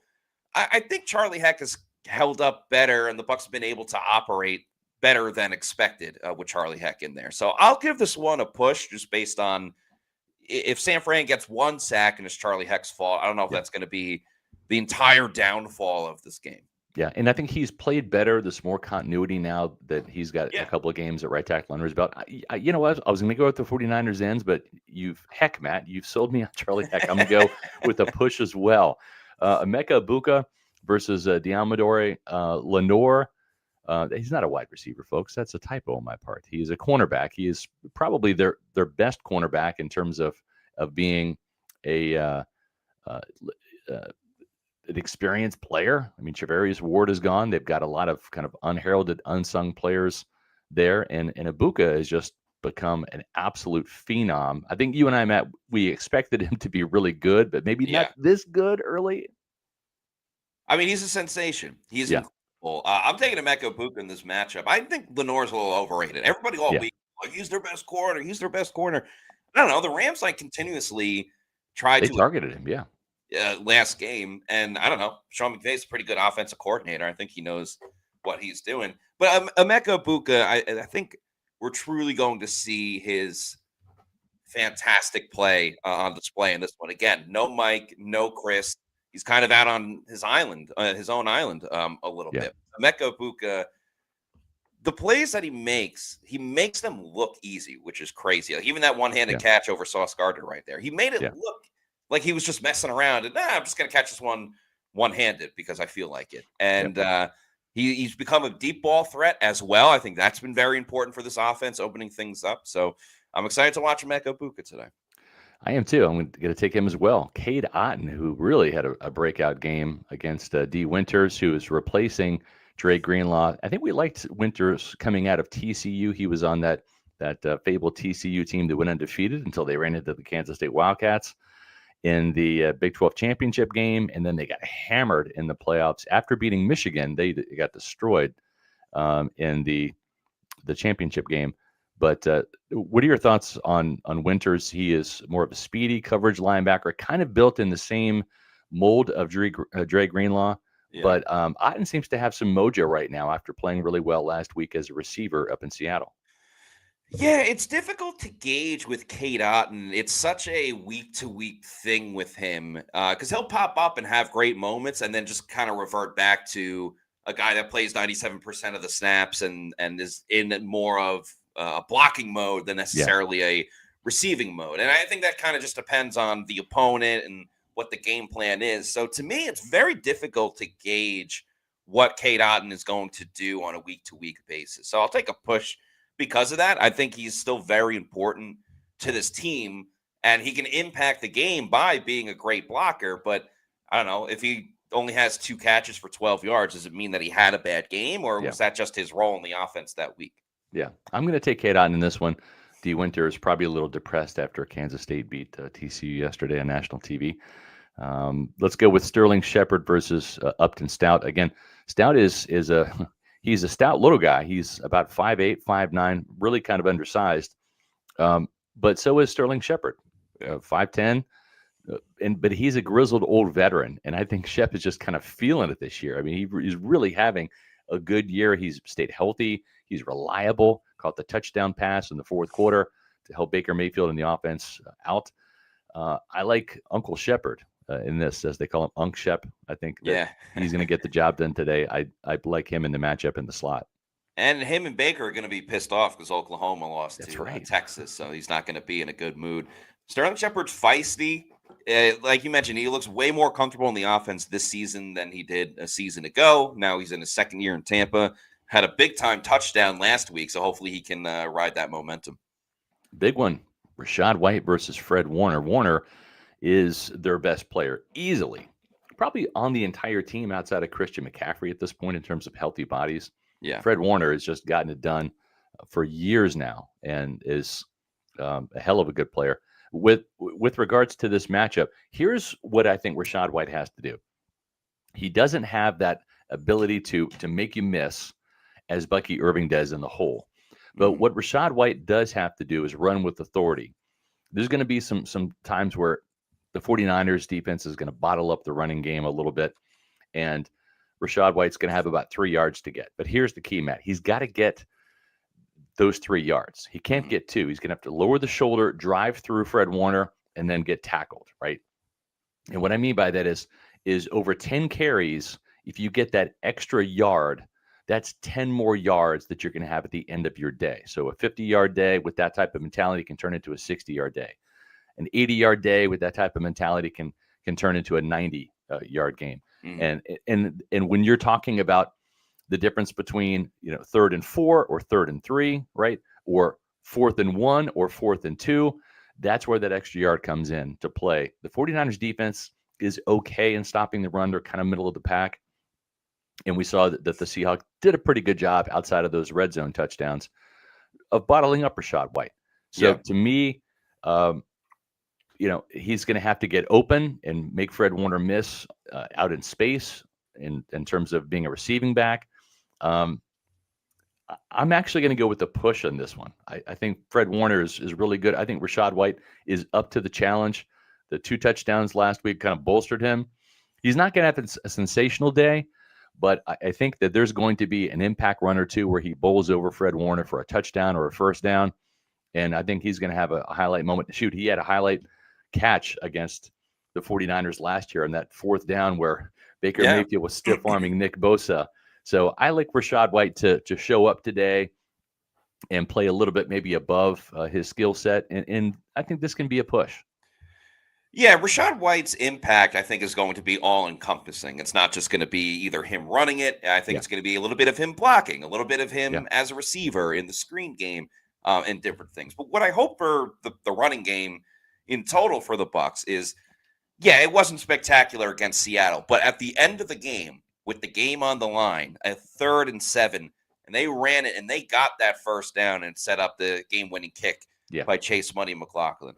I think Charlie Heck has held up better, and the Bucs have been able to operate better than expected with Charlie Heck in there. So I'll give this one a push just based on if San Fran gets one sack and it's Charlie Heck's fault. I don't know if that's going to be the entire downfall of this game. Yeah, and I think he's played better. There's more continuity now that he's got a couple of games at right tackle under his belt. You know what? I was going to go with the 49ers ends, but Matt, you've sold me on Charlie Heck. I'm going to go with a push as well. Emeka Egbuka versus Diamadore Lenore. He's not a wide receiver, folks. That's a typo on my part. He is a cornerback. He is probably their best cornerback in terms of being an experienced player. I mean, Charvarius Ward is gone. They've got a lot of kind of unheralded, unsung players there. And Egbuka has just become an absolute phenom. I think you and I, Matt, we expected him to be really good, but maybe not this good early. I mean, he's a sensation. He's incredible. I'm taking Emeka Egbuka in this matchup. I think Lenore's a little overrated. Everybody all week, he's their best corner. He's their best corner. I don't know. The Rams continuously tried to targeted him. Last game, and I don't know. Sean McVay's a pretty good offensive coordinator. I think he knows what he's doing. But Emeka Egbuka, I think we're truly going to see his fantastic play on display in this one. Again, no Mike, no Chris. He's kind of out on his island, his own island, a little bit. Emeka Egbuka, the plays that he makes them look easy, which is crazy. Like even that one-handed catch over Sauce Gardner right there, he made it look like he was just messing around and I'm just going to catch this one-handed because I feel like it. And he's become a deep ball threat as well. I think that's been very important for this offense, opening things up. So I'm excited to watch Emeka Egbuka today. I am too. I'm going to take him as well. Cade Otton, who really had a breakout game against D. Winters, who is replacing Dre Greenlaw. I think we liked Winters coming out of TCU. He was on that fabled TCU team that went undefeated until they ran into the Kansas State Wildcats in the Big 12 championship game, and then they got hammered in the playoffs. After beating Michigan, they got destroyed in the championship game. But what are your thoughts on Winters? He is more of a speedy coverage linebacker, kind of built in the same mold of Dre Greenlaw. But Otton seems to have some mojo right now after playing really well last week as a receiver up in Seattle. Yeah, it's difficult to gauge with Cade Otton. It's such a week-to-week thing with him because he'll pop up and have great moments and then just kind of revert back to a guy that plays 97% of the snaps and is in more of a blocking mode than necessarily a receiving mode. And I think that kind of just depends on the opponent and what the game plan is. So to me, it's very difficult to gauge what Cade Otton is going to do on a week-to-week basis. So I'll take a push because of that. I think he's still very important to this team, and he can impact the game by being a great blocker. But I don't know, if he only has 2 catches for 12 yards, does it mean that he had a bad game, or was that just his role in the offense that week? Yeah, I'm going to take Cade Otton in this one. D. Winter is probably a little depressed after Kansas State beat TCU yesterday on national TV. Let's go with Sterling Shepard versus Upton Stout. Again, Stout is he's a stout little guy. He's about 5'8", 5'9", really kind of undersized. But so is Sterling Shepard, 5'10", but he's a grizzled old veteran, and I think Shep is just kind of feeling it this year. I mean, he's really having a good year. He's stayed healthy. He's reliable. Caught the touchdown pass in the fourth quarter to help Baker Mayfield and the offense out. I like Uncle Shepard in this, as they call him, Unc Shep. I think that he's going to get the job done today. I like him in the matchup in the slot. And him and Baker are going to be pissed off because Oklahoma lost That's to right. Texas, so he's not going to be in a good mood. Sterling Shepard's feisty. Like you mentioned, he looks way more comfortable in the offense this season than he did a season ago. Now he's in his second year in Tampa. Had a big-time touchdown last week, so hopefully he can ride that momentum. Big one. Rachaad White versus Fred Warner. Warner is their best player easily, probably on the entire team outside of Christian McCaffrey at this point in terms of healthy bodies. Yeah. Fred Warner has just gotten it done for years now and is a hell of a good player. With regards to this matchup, here's what I think Rachaad White has to do. He doesn't have that ability to make you miss as Bucky Irving does in the hole. But what Rachaad White does have to do is run with authority. There's going to be some times where the 49ers defense is going to bottle up the running game a little bit, and Rachaad White's going to have about 3 yards to get. But here's the key, Matt. He's got to get those 3 yards. He can't get 2. He's going to have to lower the shoulder, drive through Fred Warner, and then get tackled, right? And what I mean by that is over 10 carries, if you get that extra yard, that's 10 more yards that you're going to have at the end of your day. So a 50-yard day with that type of mentality can turn into a 60-yard day. An 80-yard day with that type of mentality can turn into a 90-yard game. And when you're talking about the difference between 3rd and 4 or 3rd and 3, right, or 4th and 1 or 4th and 2, that's where that extra yard comes in to play. The 49ers defense is okay in stopping the run. They're kind of middle of the pack. And we saw that the Seahawks did a pretty good job outside of those red zone touchdowns of bottling up Rachaad White. So to me, he's going to have to get open and make Fred Warner miss out in space in terms of being a receiving back. I'm actually going to go with the push on this one. I think Fred Warner is really good. I think Rachaad White is up to the challenge. The 2 touchdowns last week kind of bolstered him. He's not going to have a sensational day, but I think that there's going to be an impact run or two where he bowls over Fred Warner for a touchdown or a first down. And I think he's going to have a highlight moment. Shoot, he had a highlight catch against the 49ers last year on that 4th down where Baker Mayfield was stiff-arming Nick Bosa. So I like Rachaad White to show up today and play a little bit maybe above his skill set. And I think this can be a push. Yeah, Rachaad White's impact, I think, is going to be all-encompassing. It's not just going to be either him running it. I think it's going to be a little bit of him blocking, a little bit of him as a receiver in the screen game, and different things. But what I hope for the running game in total for the Bucs is, it wasn't spectacular against Seattle, but at the end of the game, with the game on the line, a 3rd and 7, and they ran it, and they got that first down and set up the game-winning kick by Chase Money McLaughlin.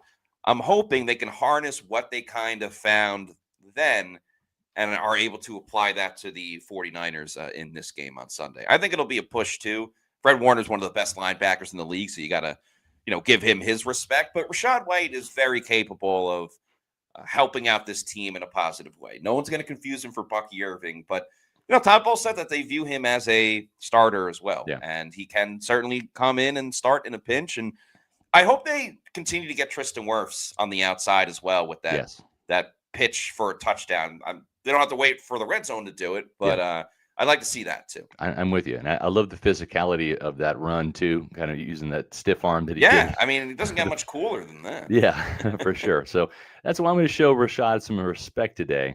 I'm hoping they can harness what they kind of found then and are able to apply that to the 49ers in this game on Sunday. I think it'll be a push, too. Fred Warner is one of the best linebackers in the league, so you got to, give him his respect. But Rachaad White is very capable of helping out this team in a positive way. No one's going to confuse him for Bucky Irving, but Todd Bowles said that they view him as a starter as well, and he can certainly come in and start in a pinch. And I hope they continue to get Tristan Wirfs on the outside as well with that pitch for a touchdown. They don't have to wait for the red zone to do it, but I'd like to see that too. I'm with you, and I love the physicality of that run too, kind of using that stiff arm that he did. I mean, it doesn't get much cooler than that. Yeah, for sure. So that's why I'm going to show Rachaad some respect today,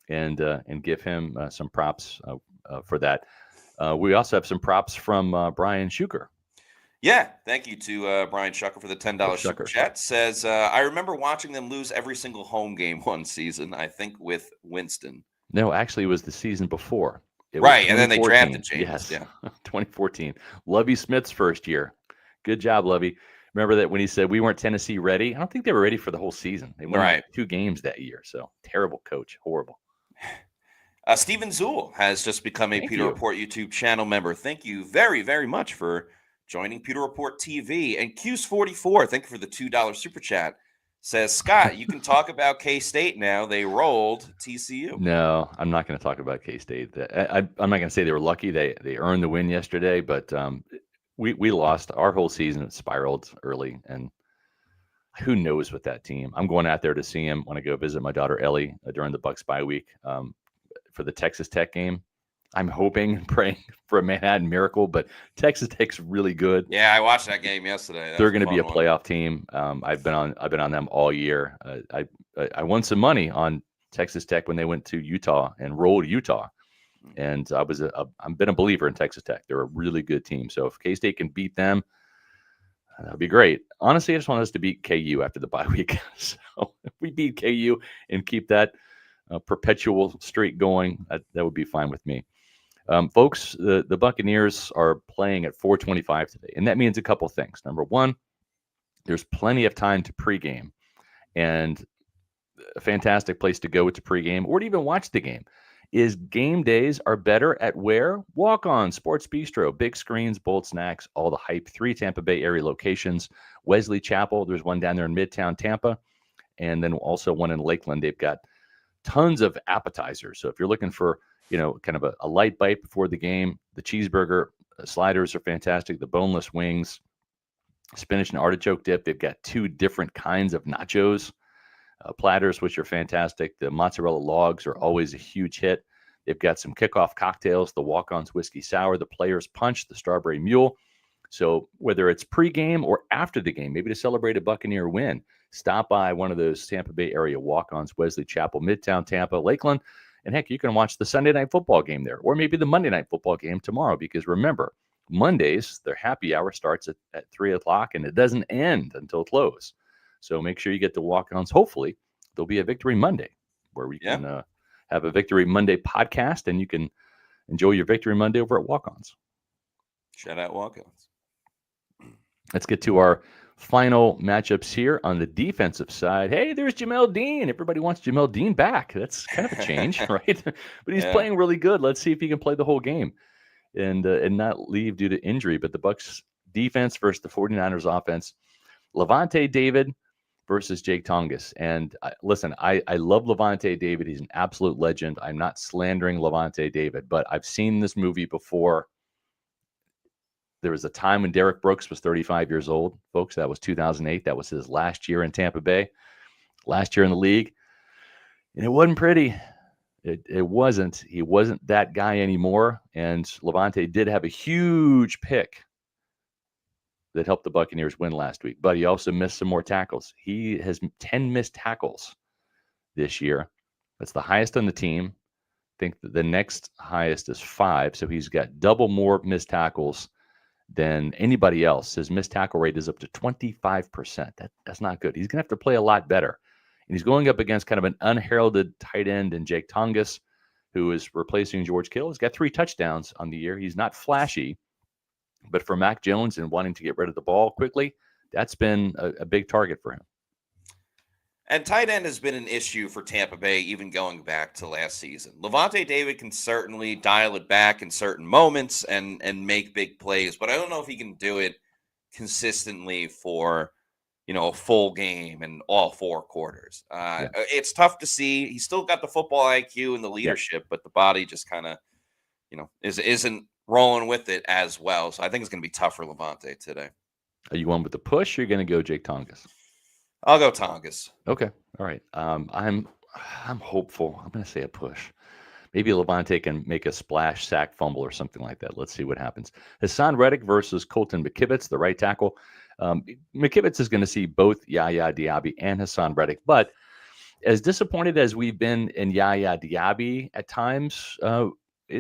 and give him some props for that. We also have some props from Brian Shuker. Yeah, thank you to Brian Shucker for the $10 super chat. Says, I remember watching them lose every single home game one season, I think with Winston. No, actually, it was the season before. Right, and then they drafted James. Yes, 2014. Lovie Smith's first year. Good job, Lovie. Remember that when he said we weren't Tennessee ready? I don't think they were ready for the whole season. They won 2 games that year, so terrible coach. Horrible. Steven Zool has just become a Pewter Report YouTube channel member. Thank you very, very much for joining Pewter Report TV. And Q's44, thank you for the $2 super chat, says, Scott, you can talk about K-State now. They rolled TCU. No, I'm not going to talk about K-State. I'm not going to say they were lucky. They earned the win yesterday, but we lost. Our whole season spiraled early, and who knows with that team. I'm going out there to see him when I go visit my daughter Ellie during the Bucs bye week for the Texas Tech game. I'm hoping, praying for a Manhattan miracle, but Texas Tech's really good. Yeah, I watched that game yesterday. They're going to be a playoff team. I've been on them all year. I won some money on Texas Tech when they went to Utah and rolled Utah, and I've been a believer in Texas Tech. They're a really good team. So if K-State can beat them, that'd be great. Honestly, I just want us to beat KU after the bye week. So if we beat KU and keep that perpetual streak going, that would be fine with me. Folks, the Buccaneers are playing at 4:25 today, and that means a couple things. Number one, there's plenty of time to pregame, and a fantastic place to go to pregame or to even watch the game is game days are better at where? Walk-On, Sports Bistro, big screens, bold snacks, all the hype. 3 Tampa Bay area locations. Wesley Chapel, there's one down there in Midtown Tampa, and then also one in Lakeland. They've got tons of appetizers. So if you're looking for kind of a light bite before the game, the cheeseburger sliders are fantastic. The boneless wings, spinach and artichoke dip. They've got 2 different kinds of nachos platters, which are fantastic. The mozzarella logs are always a huge hit. They've got some kickoff cocktails, the Walk-On's Whiskey Sour, the Player's Punch, the Strawberry Mule. So whether it's pregame or after the game, maybe to celebrate a Buccaneer win, stop by one of those Tampa Bay area Walk-Ons, Wesley Chapel, Midtown Tampa, Lakeland. And heck, you can watch the Sunday night football game there, or maybe the Monday night football game tomorrow, because remember, Mondays, their happy hour starts at 3 o'clock and it doesn't end until close. So make sure you get the Walk-Ons. Hopefully, there'll be a Victory Monday where we can have a Victory Monday podcast, and you can enjoy your Victory Monday over at Walk-Ons. Shout out Walk-Ons. Let's get to our final matchups here on the defensive side. Hey, there's Jamel Dean. Everybody wants Jamel Dean back. That's kind of a change, right? But he's playing really good. Let's see if he can play the whole game and not leave due to injury. But the Bucs defense versus the 49ers offense. Levante David versus Jake Tongas. And listen, I love Levante David. He's an absolute legend. I'm not slandering Levante David, but I've seen this movie before. There was a time when Derek Brooks was 35 years old, folks. That was 2008. That was his last year in Tampa Bay, last year in the league. And it wasn't pretty. It wasn't. He wasn't that guy anymore. And Levante did have a huge pick that helped the Buccaneers win last week. But he also missed some more tackles. He has 10 missed tackles this year. That's the highest on the team. I think the next highest is 5. So he's got double more missed tackles than anybody else. His missed tackle rate is up to 25%. That's not good. He's going to have to play a lot better. And he's going up against kind of an unheralded tight end in Jake Tongas, who is replacing George Kittle. He's got 3 touchdowns on the year. He's not flashy, but for Mac Jones and wanting to get rid of the ball quickly, that's been a big target for him. And tight end has been an issue for Tampa Bay, even going back to last season. Levante David can certainly dial it back in certain moments and make big plays, but I don't know if he can do it consistently for, a full game and all 4 quarters. It's tough to see. He's still got the football IQ and the leadership, but the body just kind of, isn't rolling with it as well. So I think it's going to be tough for Levante today. Are you going with the push, or are you going to go Jake Tongas? I'll go Tongas. Okay. All right. I'm hopeful. I'm going to say a push. Maybe Levante can make a splash, sack, fumble, or something like that. Let's see what happens. Hassan Reddick versus Colton McKivitz, the right tackle. McKivitz is going to see both Yaya Diaby and Hassan Reddick. But as disappointed as we've been in Yaya Diaby at times,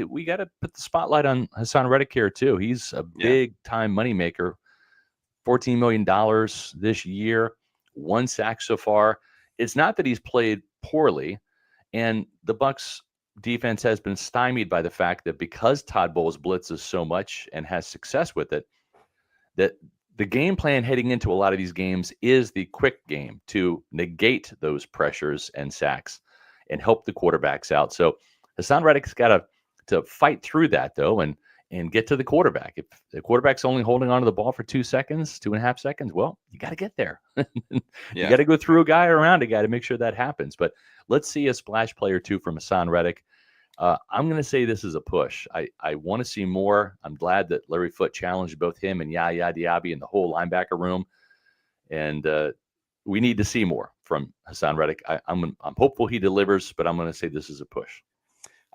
we got to put the spotlight on Hassan Reddick here too. He's a big-time moneymaker. $14 million this year. 1 sack so far. It's not that he's played poorly, and the Bucs defense has been stymied by the fact that because Todd Bowles blitzes so much and has success with it, that the game plan heading into a lot of these games is the quick game to negate those pressures and sacks and help the quarterbacks out. So Hassan Reddick's got to fight through that, though, and get to the quarterback. If the quarterback's only holding onto the ball for 2 seconds, 2.5 seconds, well, you got to get there. You got to go through a guy or around a guy to make sure that happens. But let's see a splash play or 2 from Hassan Reddick. I'm going to say this is a push. I want to see more. I'm glad that Larry Foote challenged both him and Yaya Diaby and the whole linebacker room. And we need to see more from Hassan Reddick. I'm hopeful he delivers, but I'm going to say this is a push.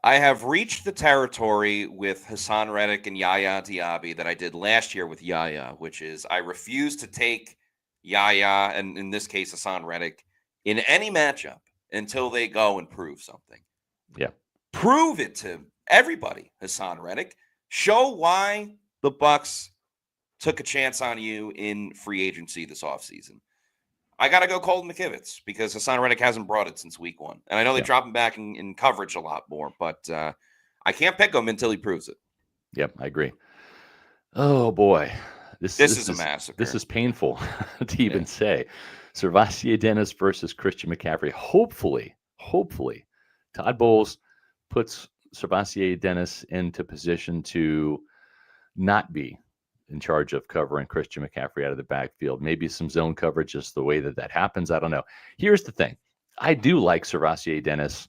I have reached the territory with Hassan Reddick and Yaya Diaby that I did last year with Yaya, which is I refuse to take Yaya, and in this case Hassan Reddick, in any matchup until they go and prove something. Yeah. Prove it to everybody, Hassan Reddick. Show why the Bucs took a chance on you in free agency this offseason. I got to go Colton McKivitz because Hassan Reddick hasn't brought it since week 1. And I know they drop him back in coverage a lot more, but I can't pick him until he proves it. Yep, I agree. Oh, boy. This is a massacre. This is painful to even say. Servassier Dennis versus Christian McCaffrey. Hopefully, Todd Bowles puts Servassier Dennis into position to not be in charge of covering Christian McCaffrey out of the backfield. Maybe some zone coverage is the way that happens. I don't know. Here's the thing. I do like Servassier Dennis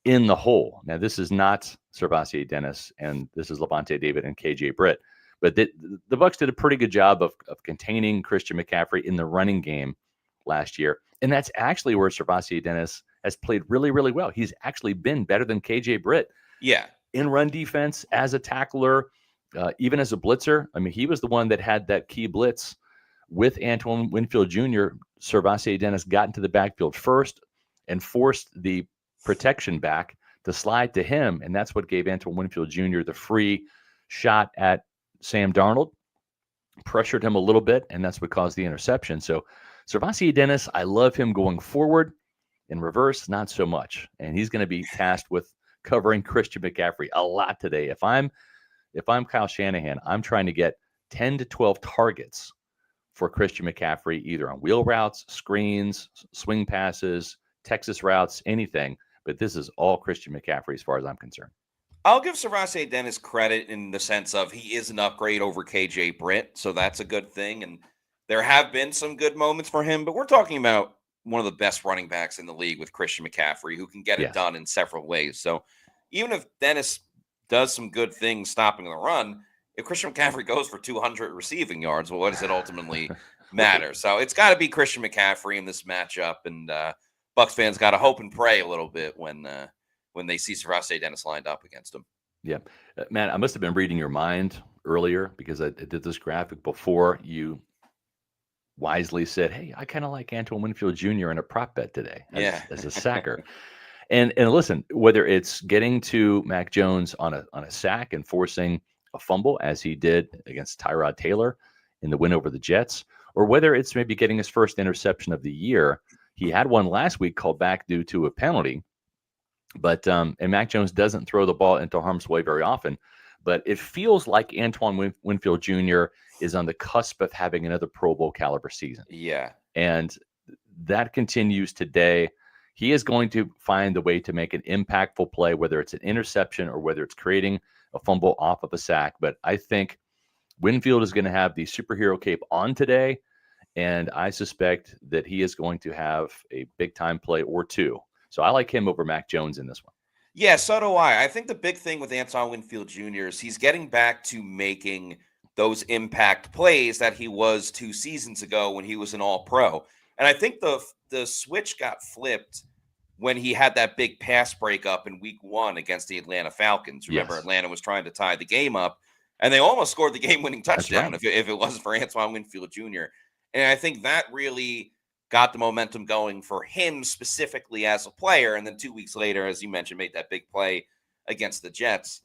in the hole. Now, this is not Servassier Dennis, and this is Levante David and KJ Britt. But the Bucs did a pretty good job of containing Christian McCaffrey in the running game last year. And that's actually where Servassier Dennis has played really, really well. He's actually been better than KJ Britt. Yeah. In run defense, as a tackler, even as a blitzer. I mean, he was the one that had that key blitz with Antoine Winfield Jr. Servassier Dennis got into the backfield first and forced the protection back to slide to him. And that's what gave Antoine Winfield Jr. the free shot at Sam Darnold, pressured him a little bit, and that's what caused the interception. So Servassier Dennis, I love him going forward. In reverse, not so much. And he's going to be tasked with covering Christian McCaffrey a lot today. If I'm Kyle Shanahan, I'm trying to get 10 to 12 targets for Christian McCaffrey, either on wheel routes, screens, swing passes, Texas routes, anything. But this is all Christian McCaffrey as far as I'm concerned. I'll give Servassier Dennis credit in the sense of he is an upgrade over KJ Britt, so that's a good thing. And there have been some good moments for him, but we're talking about one of the best running backs in the league with Christian McCaffrey, who can get it done in several ways. So even if Dennis does some good things stopping the run, if Christian McCaffrey goes for 200 receiving yards, well, what does it ultimately matter? So it's got to be Christian McCaffrey in this matchup, and Bucs fans got to hope and pray a little bit when they see Servassier Dennis lined up against him. Yeah. Man, I must have been reading your mind earlier because I did this graphic before you wisely said, hey, I kind of like Antoine Winfield Jr. in a prop bet today as a sacker. And listen, whether it's getting to Mac Jones on a sack and forcing a fumble, as he did against Tyrod Taylor in the win over the Jets, or whether it's maybe getting his first interception of the year. He had one last week called back due to a penalty. But and Mac Jones doesn't throw the ball into harm's way very often. But it feels like Antoine Winfield Jr. is on the cusp of having another Pro Bowl caliber season. Yeah. And that continues today. He is going to find the way to make an impactful play, whether it's an interception or whether it's creating a fumble off of a sack. But I think Winfield is going to have the superhero cape on today. And I suspect that he is going to have a big time play or two. So I like him over Mac Jones in this one. Yeah, so do I. I think the big thing with Antoine Winfield Jr. is he's getting back to making those impact plays that he was 2 seasons ago when he was an All-Pro. And I think the switch got flipped when he had that big pass breakup in week 1 against the Atlanta Falcons. Remember, Atlanta was trying to tie the game up, and they almost scored the game-winning touchdown if it wasn't for Antoine Winfield Jr. And I think that really got the momentum going for him specifically as a player. And then 2 weeks later, as you mentioned, made that big play against the Jets.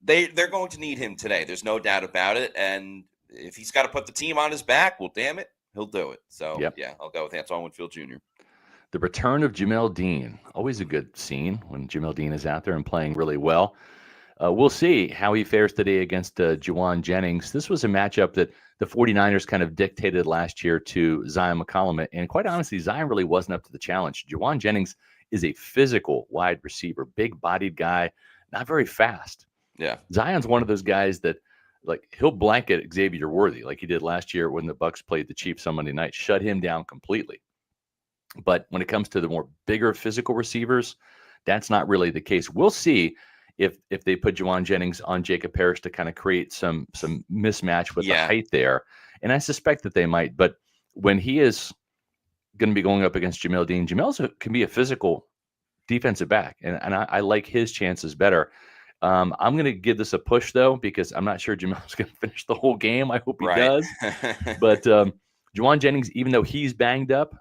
They're going to need him today. There's no doubt about it. And if he's got to put the team on his back, well, damn it, he'll do it. So, yeah, I'll go with Antoine Winfield Jr. The return of Jamel Dean. Always a good scene when Jamel Dean is out there and playing really well. We'll see how he fares today against Juwan Jennings. This was a matchup that the 49ers kind of dictated last year to Zion McCollum. And quite honestly, Zion really wasn't up to the challenge. Juwan Jennings is a physical wide receiver, big-bodied guy, not very fast. Yeah. Zion's one of those guys that, like, he'll blanket Xavier Worthy like he did last year when the Bucs played the Chiefs on Monday night, shut him down completely. But when it comes to the more bigger physical receivers, that's not really the case. We'll see if they put Juwan Jennings on Jacob Parrish to kind of create some mismatch with the height there. And I suspect that they might. But when he is going to be going up against Jamel Dean. Jamel can be a physical defensive back, and I like his chances better. I'm going to give this a push, though, because I'm not sure Jamel's going to finish the whole game. I hope he does. But Juwan Jennings, even though he's banged up,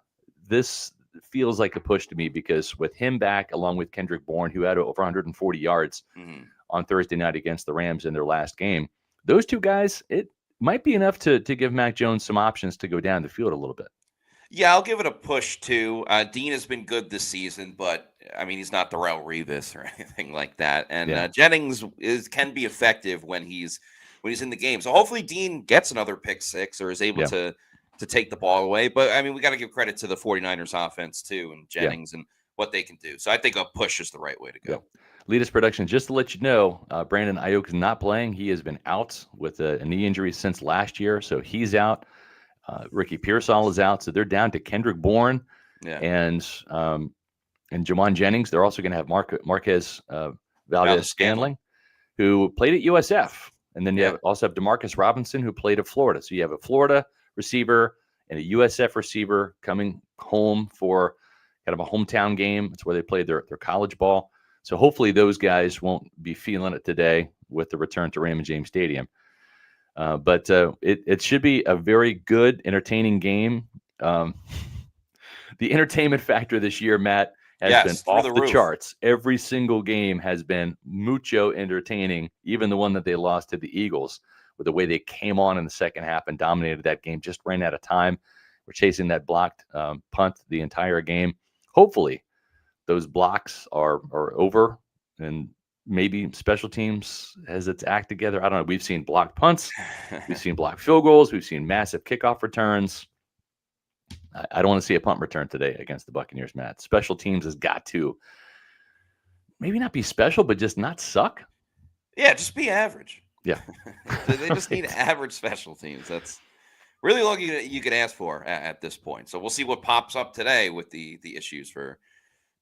this feels like a push to me because with him back, along with Kendrick Bourne, who had over 140 yards on Thursday night against the Rams in their last game, those two guys, it might be enough to give Mac Jones some options to go down the field a little bit. Yeah, I'll give it a push too. Dean has been good this season, but I mean, he's not Darrelle Revis or anything like that. And Jennings can be effective when he's in the game. So hopefully Dean gets another pick six or is able to take the ball away. But I mean, we got to give credit to the 49ers offense too, and Jennings and what they can do. So I think a push is the right way to go. Leadus Production, just to let you know, Brandon Ayuk is not playing. He has been out with a knee injury since last year, so he's out. Ricky Pearsall is out, so they're down to Kendrick Bourne and Juwan Jennings. They're also going to have Marquez Valdez-Scantling, who played at USF. And then you also have Demarcus Robinson, who played at Florida. So you have a Florida receiver and a USF receiver coming home for kind of a hometown game. It's where they played their college ball. So hopefully those guys won't be feeling it today with the return to Raymond James Stadium. But it should be a very good, entertaining game. The entertainment factor this year, Matt, has been off the charts. Every single game has been mucho entertaining, even the one that they lost to the Eagles, with the way they came on in the second half and dominated that game, just ran out of time. We're chasing that blocked punt the entire game. Hopefully, those blocks are over, and maybe special teams has its act together. I don't know. We've seen blocked punts. We've seen blocked field goals. We've seen massive kickoff returns. I don't want to see a punt return today against the Buccaneers, Matt. Special teams has got to maybe not be special, but just not suck. Yeah, just be average. Yeah. They just need average special teams. That's really all you could ask for at this point. So we'll see what pops up today with the issues for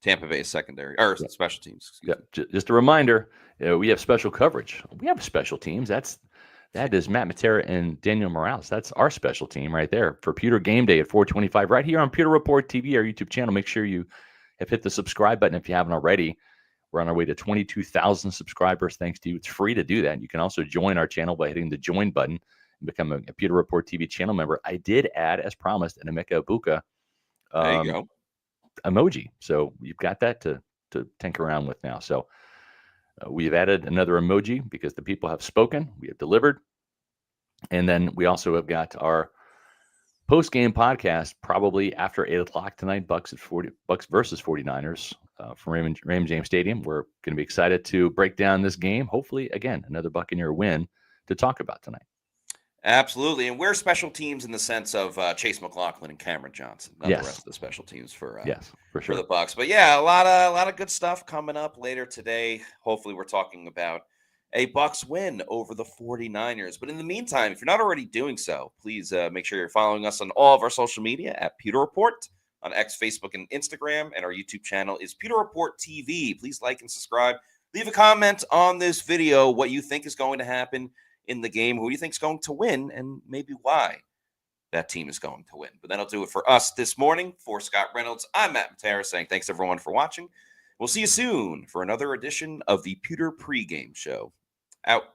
Tampa Bay's secondary or special teams. Just a reminder, we have special coverage. We have special teams. That is Matt Matera and Daniel Morales. That's our special team right there for Pewter Game Day at 4:25 right here on Pewter Report TV, our YouTube channel. Make sure you have hit the subscribe button if you haven't already. We're on our way to 22,000 subscribers. Thanks to you. It's free to do that. You can also join our channel by hitting the join button and become a Pewter Report TV channel member. I did add, as promised, an Emeka Ibuka there you go. emoji. So you've got that to tinker around with now. So we've added another emoji because the people have spoken. We have delivered. And then we also have got our post-game podcast probably after 8 o'clock tonight, Bucs versus 49ers from Raymond James Stadium. We're going to be excited to break down this game. Hopefully, again, another Buccaneer win to talk about tonight. Absolutely. And we're special teams in the sense of Chase McLaughlin and Cameron Johnson, not the rest of the special teams for sure. For the Bucs. But yeah, a lot of good stuff coming up later today. Hopefully we're talking about a Bucs win over the 49ers. But in the meantime, if you're not already doing so, please make sure you're following us on all of our social media at Pewter Report on X, Facebook, and Instagram. And our YouTube channel is Pewter Report TV. Please like and subscribe. Leave a comment on this video, what you think is going to happen in the game, who do you think is going to win, and maybe why that team is going to win. But that'll do it for us this morning. For Scott Reynolds, I'm Matt Matera saying thanks everyone for watching. We'll see you soon for another edition of the Pewter Pregame Show. Out.